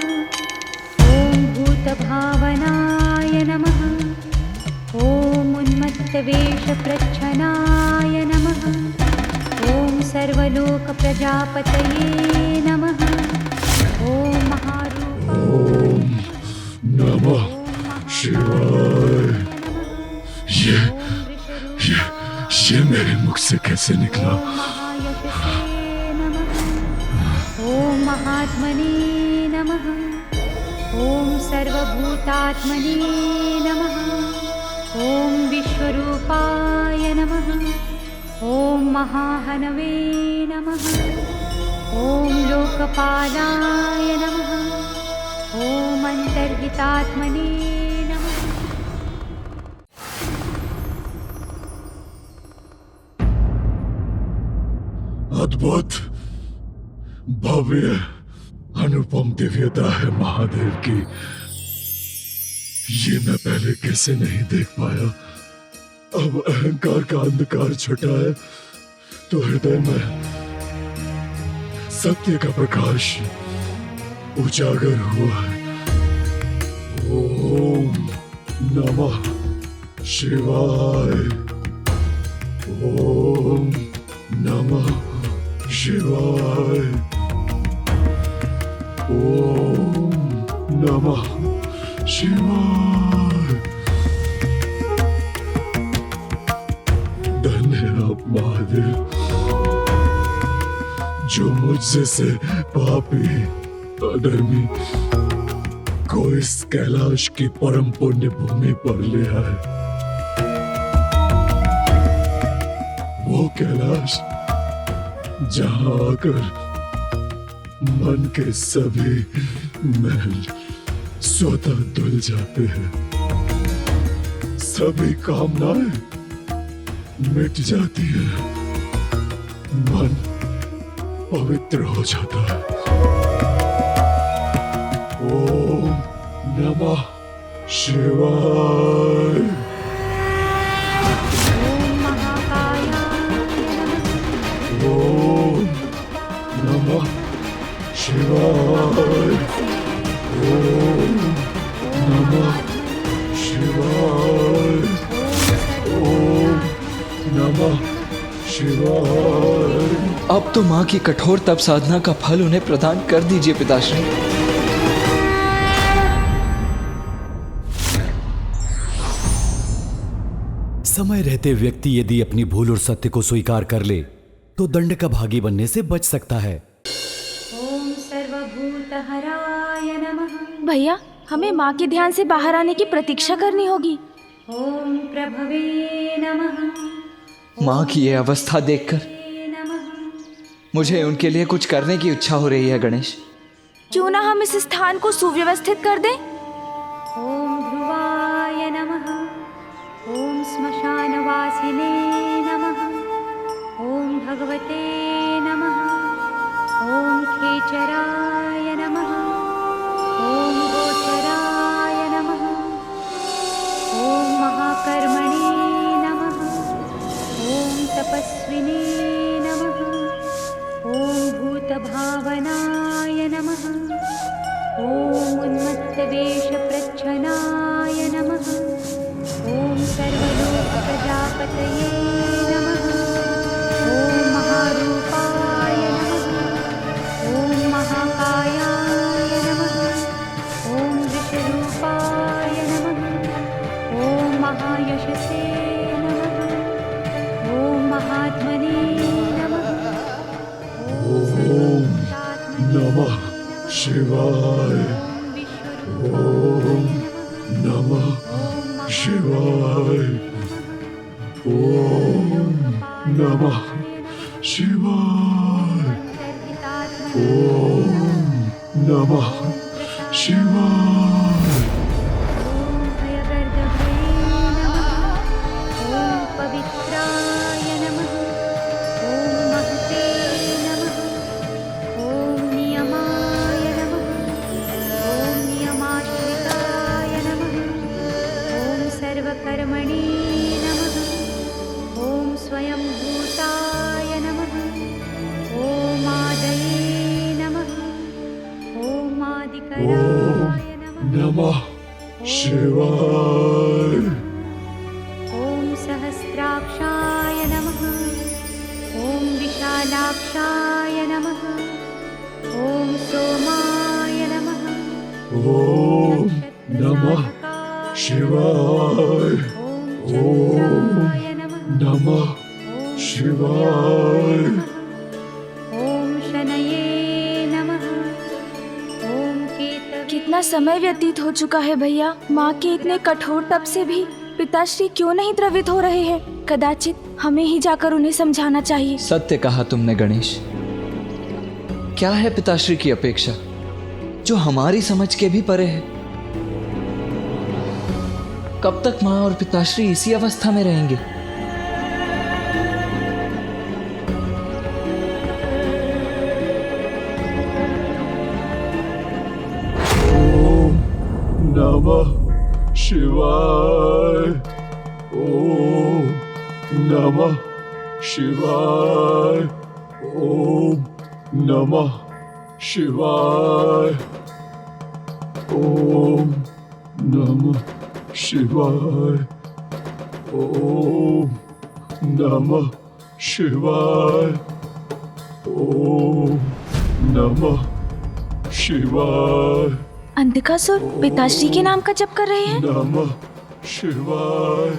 ओम भूतभावनाय नमः, ओम उन्मत्तवेषप्रच्छनाय नमः, ओम सर्वलोक प्रजापतये नमः, ओम महारूप। ओम नमः शिवाय। ये मेरे मुख से कैसे निकला? ओम महात्मने नमः, ओम सर्वभूतात्मने नमः, ओम विश्वरूपाय नमः, ओम महाहनवे नमः, ओम लोकपालाय नमः, ओम अंतर्हितात्मने नमः। अद्भुत भव्य अनुपम दिव्यता है महादेव की। ये मैं पहले कैसे नहीं देख पाया। अब अहंकार का अंधकार छटा है तो हृदय में सत्य का प्रकाश उजागर हुआ है। ओम नमः शिवाय। ओम नमः शिवाय। ओम नमः शिवाय। धन्यवाद महादेव, जो मुझसे से पापी अधर्मी को इस कैलाश की परम पुण्य भूमि पर ले आए। वो कैलाश जहां आकर मन के सभी महल स्वतः धुल जाते हैं, सभी कामनाएं मिट जाती है, मन पवित्र हो जाता है। ओम नमः शिवाय। ओम नमः शिवाय। ओम नमः शिवाय। ओम नमः शिवाय। अब तो माँ की कठोर तप साधना का फल उन्हें प्रदान कर दीजिए पिताश्री। समय रहते व्यक्ति यदि अपनी भूल और सत्य को स्वीकार कर ले तो दंड का भागी बनने से बच सकता है। ओम सर्वभूतहराय नमः। भैया, हमें माँ के ध्यान से बाहर आने की प्रतीक्षा करनी होगी। ओम प्रभवे नमः। माँ की ये अवस्था देखकर मुझे उनके लिए कुछ करने की इच्छा हो रही है गणेश। क्यों ना हम इस स्थान को सुव्यवस्थित कर दें? ओम ध्रुवाय नमः। ओम श्मशानवासिने नमः। ओम भगवते नमः। ओम खेचराय नमः। ओम गोचराय नमः। ओम महाकर्मणे नमः। ओम तपस्विने नमः। ओम भूतभावनाय नमः। ओम उन्मत्तवेषप्रच्छन्नाय नमः। ओम सर्वलोकप्रजापतये नमः। ओम महारूपाय नमः। ओम महाकायाय नमः। ओम विश्वरूपाय नमः। ओम महायशसे नमः। ओम महात्मने नमः। ओम नमः शिवाय। ओम नमः शिवाय। ओम नमः शिवाय। ओम नमः शिवाय। ओम भयवर्धवे नमः। ओम पवित्राय नमः। ओम महते नमः। ओम नियमाय नमः। ओम नियमाश्रिताय नमः। ओम सर्वकर्मणे नमः। ओम स्वयंभूताय नमः। ओम आदये नमः। ओम आदिकराय नमः शिवाय। ओम सहस्राक्षाय नमः। ओम विशालाक्षाय नमः। ओम सोमाय नमः। ओम नमः शिवाय। ओम नमः शिवाय। ओम शनये नमः। ओम केतवे। कितना समय व्यतीत हो चुका है भैया। माँ के इतने कठोर तप से भी पिताश्री क्यों नहीं द्रवित हो रहे हैं? कदाचित हमें ही जाकर उन्हें समझाना चाहिए। सत्य कहा तुमने गणेश। क्या है पिताश्री की अपेक्षा जो हमारी समझ के भी परे है? कब तक माँ और पिताश्री इसी अवस्था में रहेंगे? ओम नमः शिवाय। ओम नमः शिवाय। ओम नमः शिवाय। ओम नमः शिवाय। ओम नमः शिवाय। ओम नमः शिवाय। अंधकासुर पिताश्री के नाम का जप कर रहे हैं। नमः शिवाय।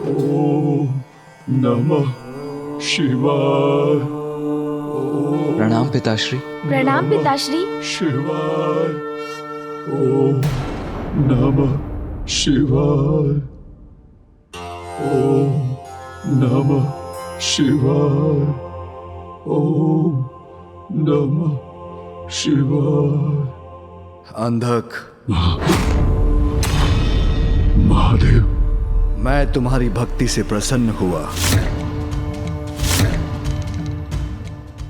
ओम नमः शिवाय। प्रणाम पिताश्री। प्रणाम पिताश्री। शिवाय। ओम नमः शिवाय। ओम नमः शिवाय। ओम नमः शिवाय। अंधक, महादेव, मैं तुम्हारी भक्ति से प्रसन्न हुआ।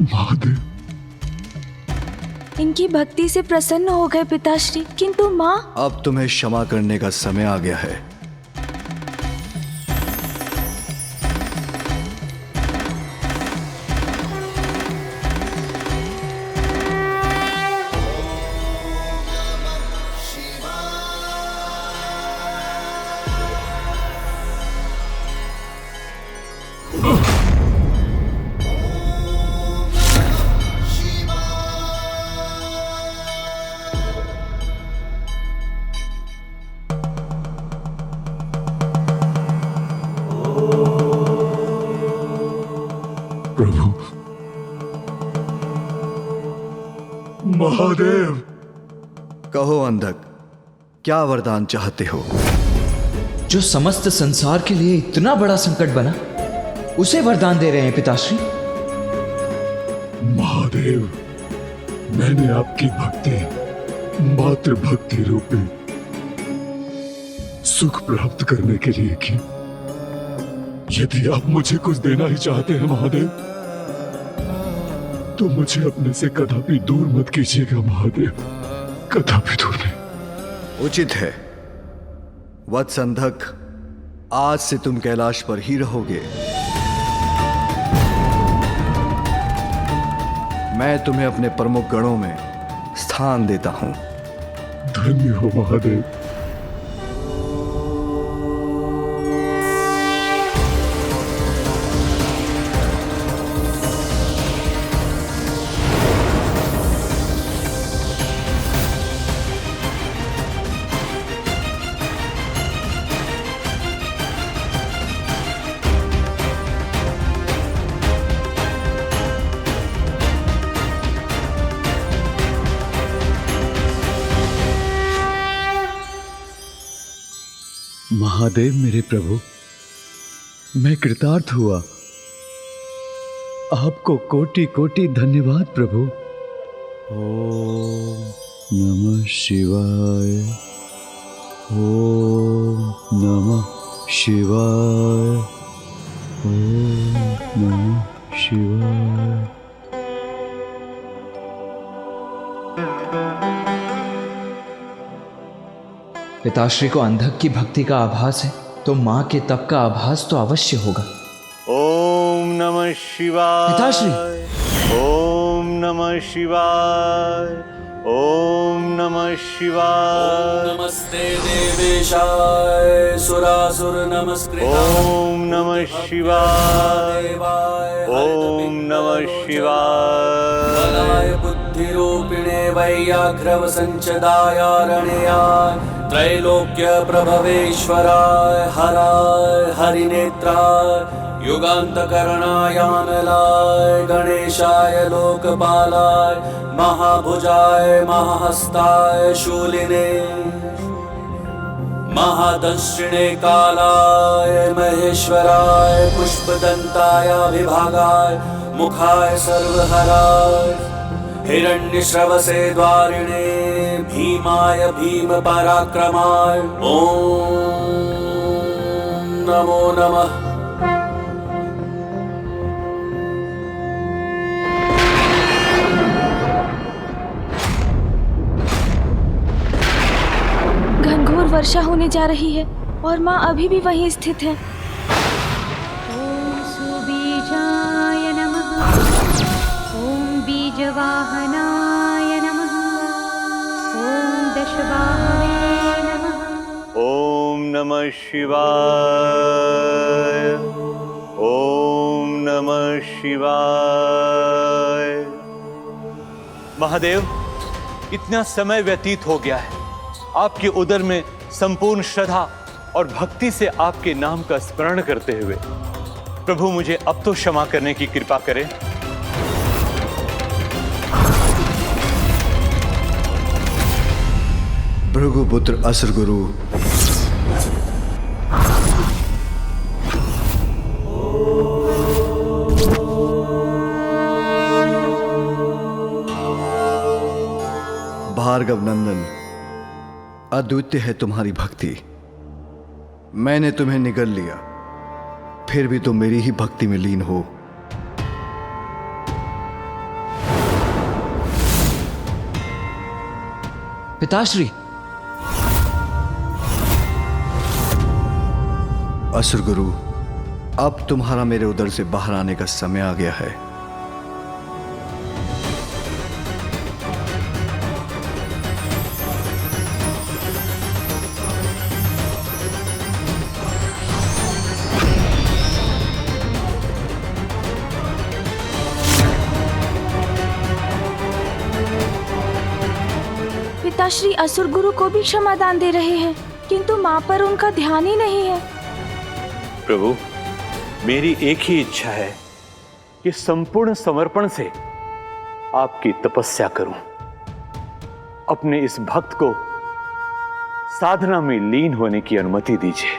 महादेव, इनकी भक्ति से प्रसन्न हो गए पिताश्री, किंतु माँ। अब तुम्हें क्षमा करने का समय आ गया है। प्रभु, महादेव। कहो अंधक, क्या वरदान चाहते हो? जो समस्त संसार के लिए इतना बड़ा संकट बना, उसे वरदान दे रहे हैं पिताश्री। महादेव, मैंने आपकी भक्ति मात्र भक्ति रूपी सुख प्राप्त करने के लिए की। यदि आप मुझे कुछ देना ही चाहते हैं महादेव, तो मुझे अपने से कदापि दूर मत कीजिएगा महादेव, कदापि दूर नहीं। उचित है वत्स अंधक, आज से तुम कैलाश पर ही रहोगे। मैं तुम्हें अपने प्रमुख गणों में स्थान देता हूं। धन्य हो महादेव। महादेव मेरे प्रभु, मैं कृतार्थ हुआ। आपको कोटि कोटि धन्यवाद प्रभु। ओम नमः शिवाय। ओम नमः शिवाय। ओम नमः शिवाय। पिताश्री को अंधक की भक्ति का आभास है, तो माँ के तप का आभास तो अवश्य होगा। ओम नमः शिवाय। पिताश्री। ओम नमः शिवाय। ओम नमः शिवाय। नमस्ते देवेशाय सुरासुर नमस्कृताय। ओम नमः शिवाय। ओम नमः शिवाय। बलाय बुद्धिरूपिणे वैयाघ्रव संचदाय रणयाय त्रैलोक्य प्रभवेश्वराय हराय हरिनेत्राय युगान्तकरणायानलाय गणेशाय लोकपालाय महाभुजाय महाहस्ताय शूलिने महादंष्ट्रिणे कालाय महेश्वराय पुष्पदन्ताय विभागाय मुखाय सर्वहराय हिरण्यश्रवसे द्वारिणे भीमाय भीम पराक्रमाय ओम नमो नमः। घनघोर वर्षा होने जा रही है और माँ अभी भी वहीं स्थित है। ॐ सुबीजाय नमः। ॐ बीजवाहनाय नमः। ॐ दशबाहवे नमः। नमः शिवाय। ओम नमः शिवाय। महादेव, इतना समय व्यतीत हो गया है, आपके उदर में संपूर्ण श्रद्धा और भक्ति से आपके नाम का स्मरण करते हुए प्रभु मुझे अब तो क्षमा करने की कृपा करें। भृगुपुत्र असुर गुरु, भार्गव नंदन, अद्वितीय है तुम्हारी भक्ति। मैंने तुम्हें निगल लिया, फिर भी तुम मेरी ही भक्ति में लीन हो। पिताश्री। असुर गुरु, अब तुम्हारा मेरे उदर से बाहर आने का समय आ गया है। पिताश्री असुर गुरु को भी क्षमादान दे रहे हैं, किंतु माँ पर उनका ध्यान ही नहीं है। प्रभु, मेरी एक ही इच्छा है कि संपूर्ण समर्पण से आपकी तपस्या करूं। अपने इस भक्त को साधना में लीन होने की अनुमति दीजिए।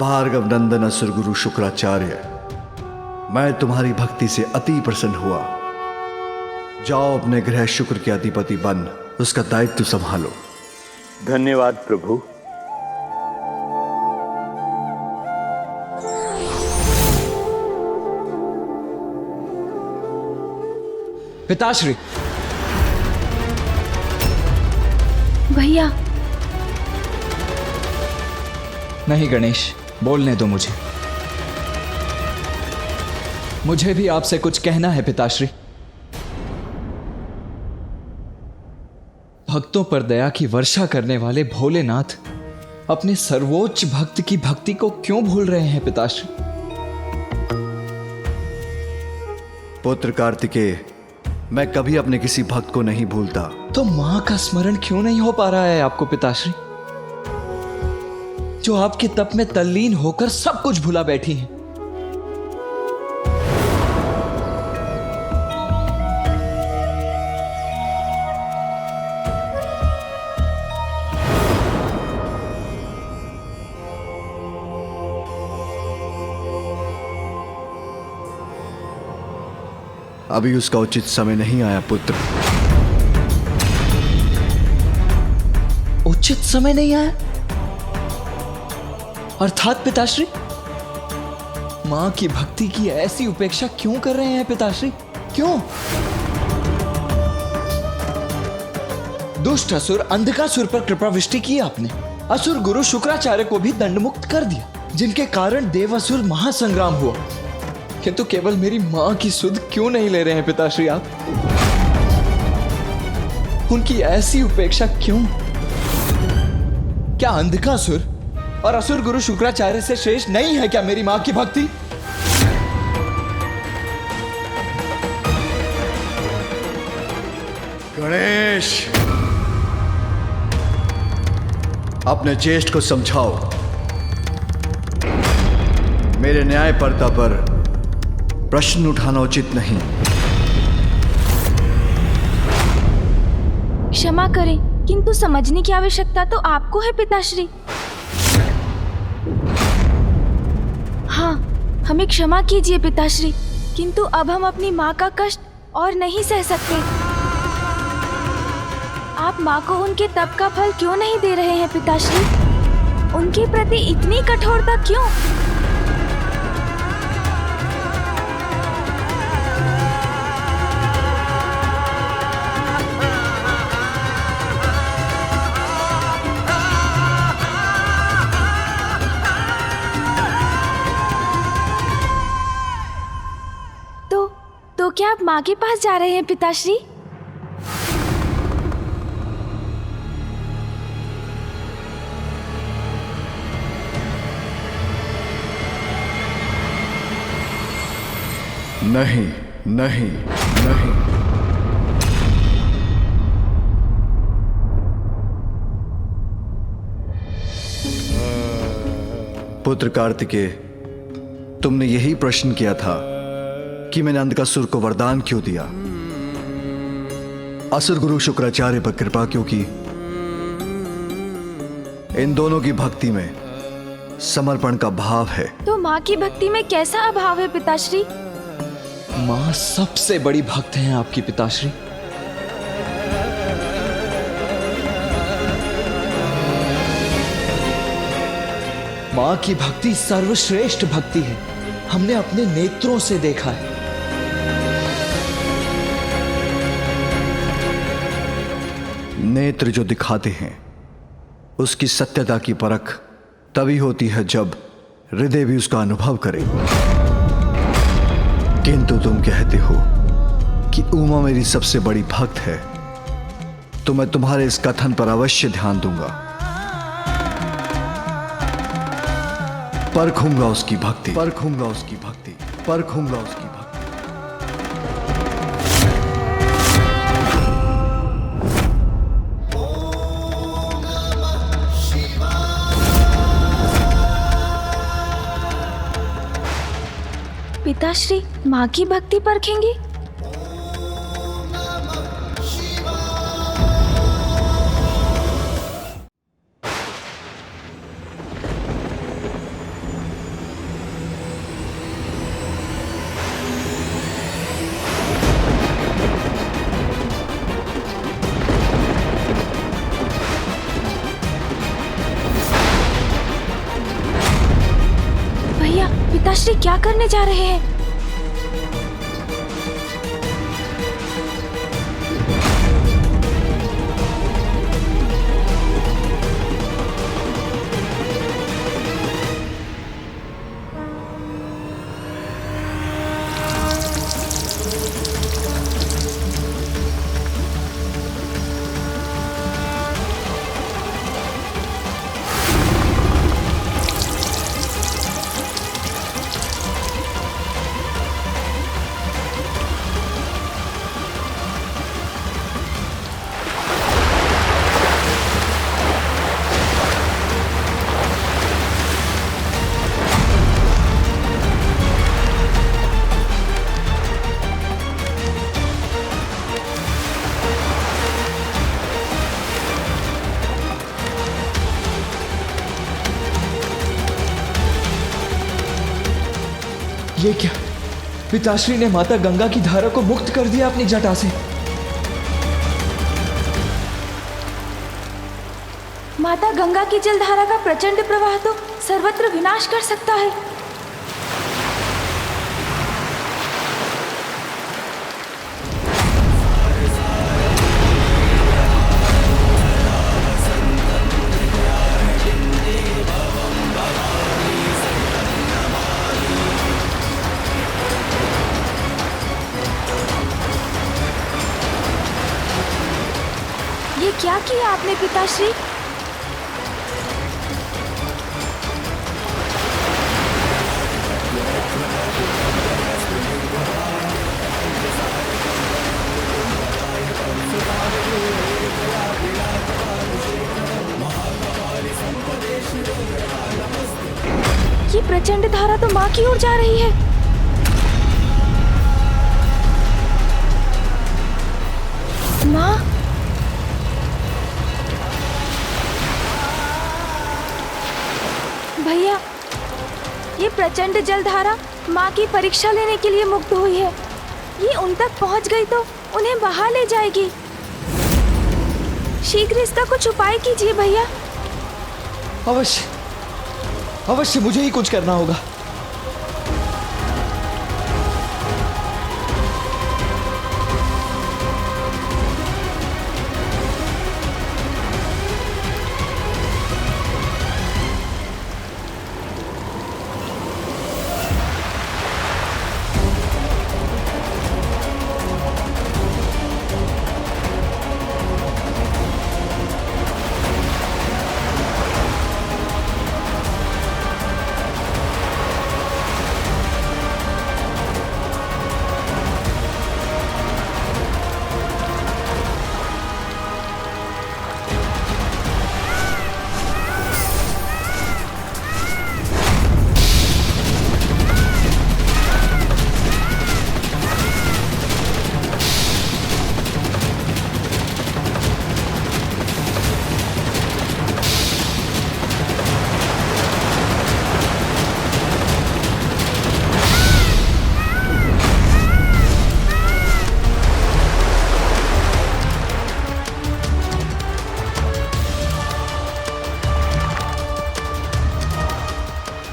भार्गव नंदन असुर गुरु शुक्राचार्य, मैं तुम्हारी भक्ति से अति प्रसन्न हुआ। जाओ, अपने ग्रह शुक्र के अधिपति बन उसका दायित्व संभालो। धन्यवाद प्रभु। पिताश्री। भैया। नहीं गणेश, बोलने दो मुझे भी आपसे कुछ कहना है पिताश्री। भक्तों पर दया की वर्षा करने वाले भोलेनाथ अपने सर्वोच्च भक्त की भक्ति को क्यों भूल रहे हैं पिताश्री? पुत्र कार्तिकेय, मैं कभी अपने किसी भक्त को नहीं भूलता। तो मां का स्मरण क्यों नहीं हो पा रहा है आपको पिताश्री, जो आपके तप में तल्लीन होकर सब कुछ भुला बैठी हैं? अभी उसका उचित समय नहीं आया पुत्र। उचित समय नहीं आया अर्थात पिताश्री, मां की भक्ति की ऐसी उपेक्षा क्यों कर रहे हैं पिताश्री? क्यों? दुष्ट असुर अंधकासुर पर कृपावृष्टि की आपने। असुर गुरु शुक्राचार्य को भी दंडमुक्त कर दिया, जिनके कारण देवासुर महासंग्राम हुआ। किंतु केवल मेरी मां की सुध क्यों नहीं ले रहे हैं पिताश्री आप? उनकी ऐसी उपेक्षा क्यों? क्या अंधकासुर और असुर गुरु शुक्राचार्य से श्रेष्ठ नहीं है क्या मेरी मां की भक्ति? गणेश, अपने ज्येष्ठ को समझाओ। मेरे न्यायपरता पर प्रश्न उठाना उचित नहीं। क्षमा करें, किंतु समझने की आवश्यकता तो आपको है पिताश्री। हाँ, हमें क्षमा कीजिए पिताश्री, किंतु अब हम अपनी माँ का कष्ट और नहीं सह सकते। आप माँ को उनके तप का फल क्यों नहीं दे रहे हैं पिताश्री? उनके प्रति इतनी कठोरता क्यों? तो क्या आप माँ के पास जा रहे हैं पिताश्री? नहीं नहीं नहीं। पुत्र कार्तिकेय, तुमने यही प्रश्न किया था कि मैंने अंधकासुर को वरदान क्यों दिया। असुर गुरु शुक्राचार्य पर कृपा क्यों की। इन दोनों की भक्ति में समर्पण का भाव है। तो माँ की भक्ति में कैसा अभाव है पिताश्री? माँ सबसे बड़ी भक्त हैं आपकी पिताश्री। माँ की भक्ति सर्वश्रेष्ठ भक्ति है, हमने अपने नेत्रों से देखा है। नेत्र जो दिखाते हैं उसकी सत्यता की परख तभी होती है जब हृदय भी उसका अनुभव करे। किंतु तुम कहते हो कि उमा मेरी सबसे बड़ी भक्त है, तो मैं तुम्हारे इस कथन पर अवश्य ध्यान दूंगा, परखूंगा उसकी भक्ति, परखूंगा उसकी भक्ति, परखूंगा उसकी भक्ति। पिताश्री माँ की भक्ति परखेंगे? भैया, पिताश्री क्या करने जा रहे हैं? ये क्या? पिताश्री ने माता गंगा की धारा को मुक्त कर दिया अपनी जटा से। माता गंगा की जलधारा का प्रचंड प्रवाह तो सर्वत्र विनाश कर सकता है। ये क्या किया आपने पिताश्री? ये प्रचंड धारा तो माँ की ओर जा रही है। माँ, भैया, ये प्रचंड जलधारा माँ की परीक्षा लेने के लिए मुक्त हुई है। ये उन तक पहुँच गई तो उन्हें बहा ले जाएगी। शीघ्र इसका कुछ उपाय कीजिए भैया। अवश्य अवश्य मुझे ही कुछ करना होगा।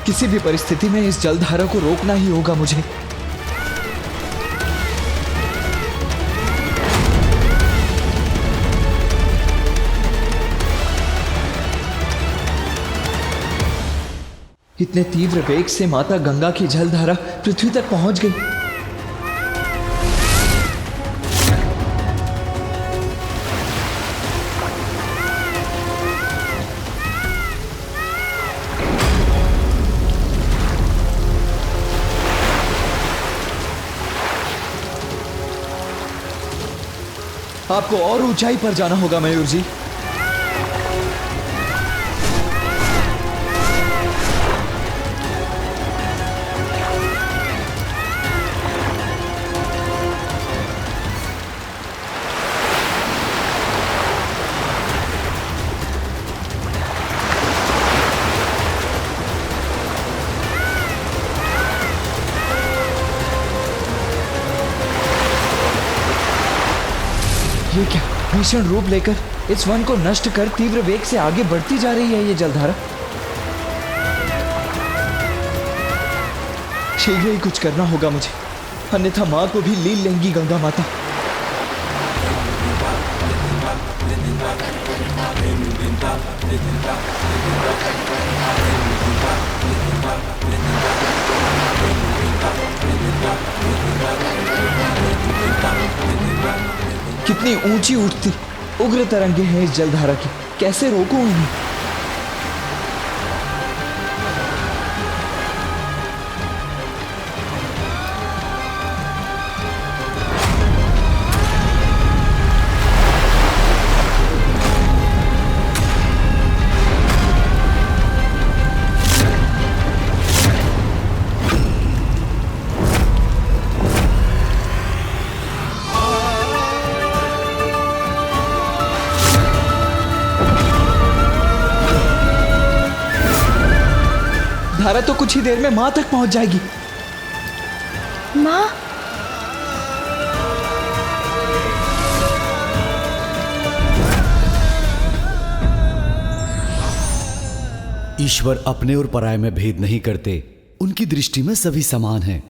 किसी भी परिस्थिति में इस जलधारा को रोकना ही होगा मुझे। इतने तीव्र वेग से माता गंगा की जलधारा पृथ्वी तक पहुंच गई। आपको और ऊंचाई पर जाना होगा मयूर जी। ये क्या भीषण रूप लेकर इस वन को नष्ट कर तीव्र वेग से आगे बढ़ती जा रही है ये जलधारा। शीघ्र ही कुछ करना होगा मुझे, अन्यथा मां को भी लील लेंगी गंगा माता। कितनी ऊंची उठती उग्र तरंगे हैं इस जलधारा की, कैसे रोकूं इन्हें? धारा तो कुछ ही देर में मां तक पहुंच जाएगी। मां, ईश्वर अपने और पराये में भेद नहीं करते, उनकी दृष्टि में सभी समान हैं।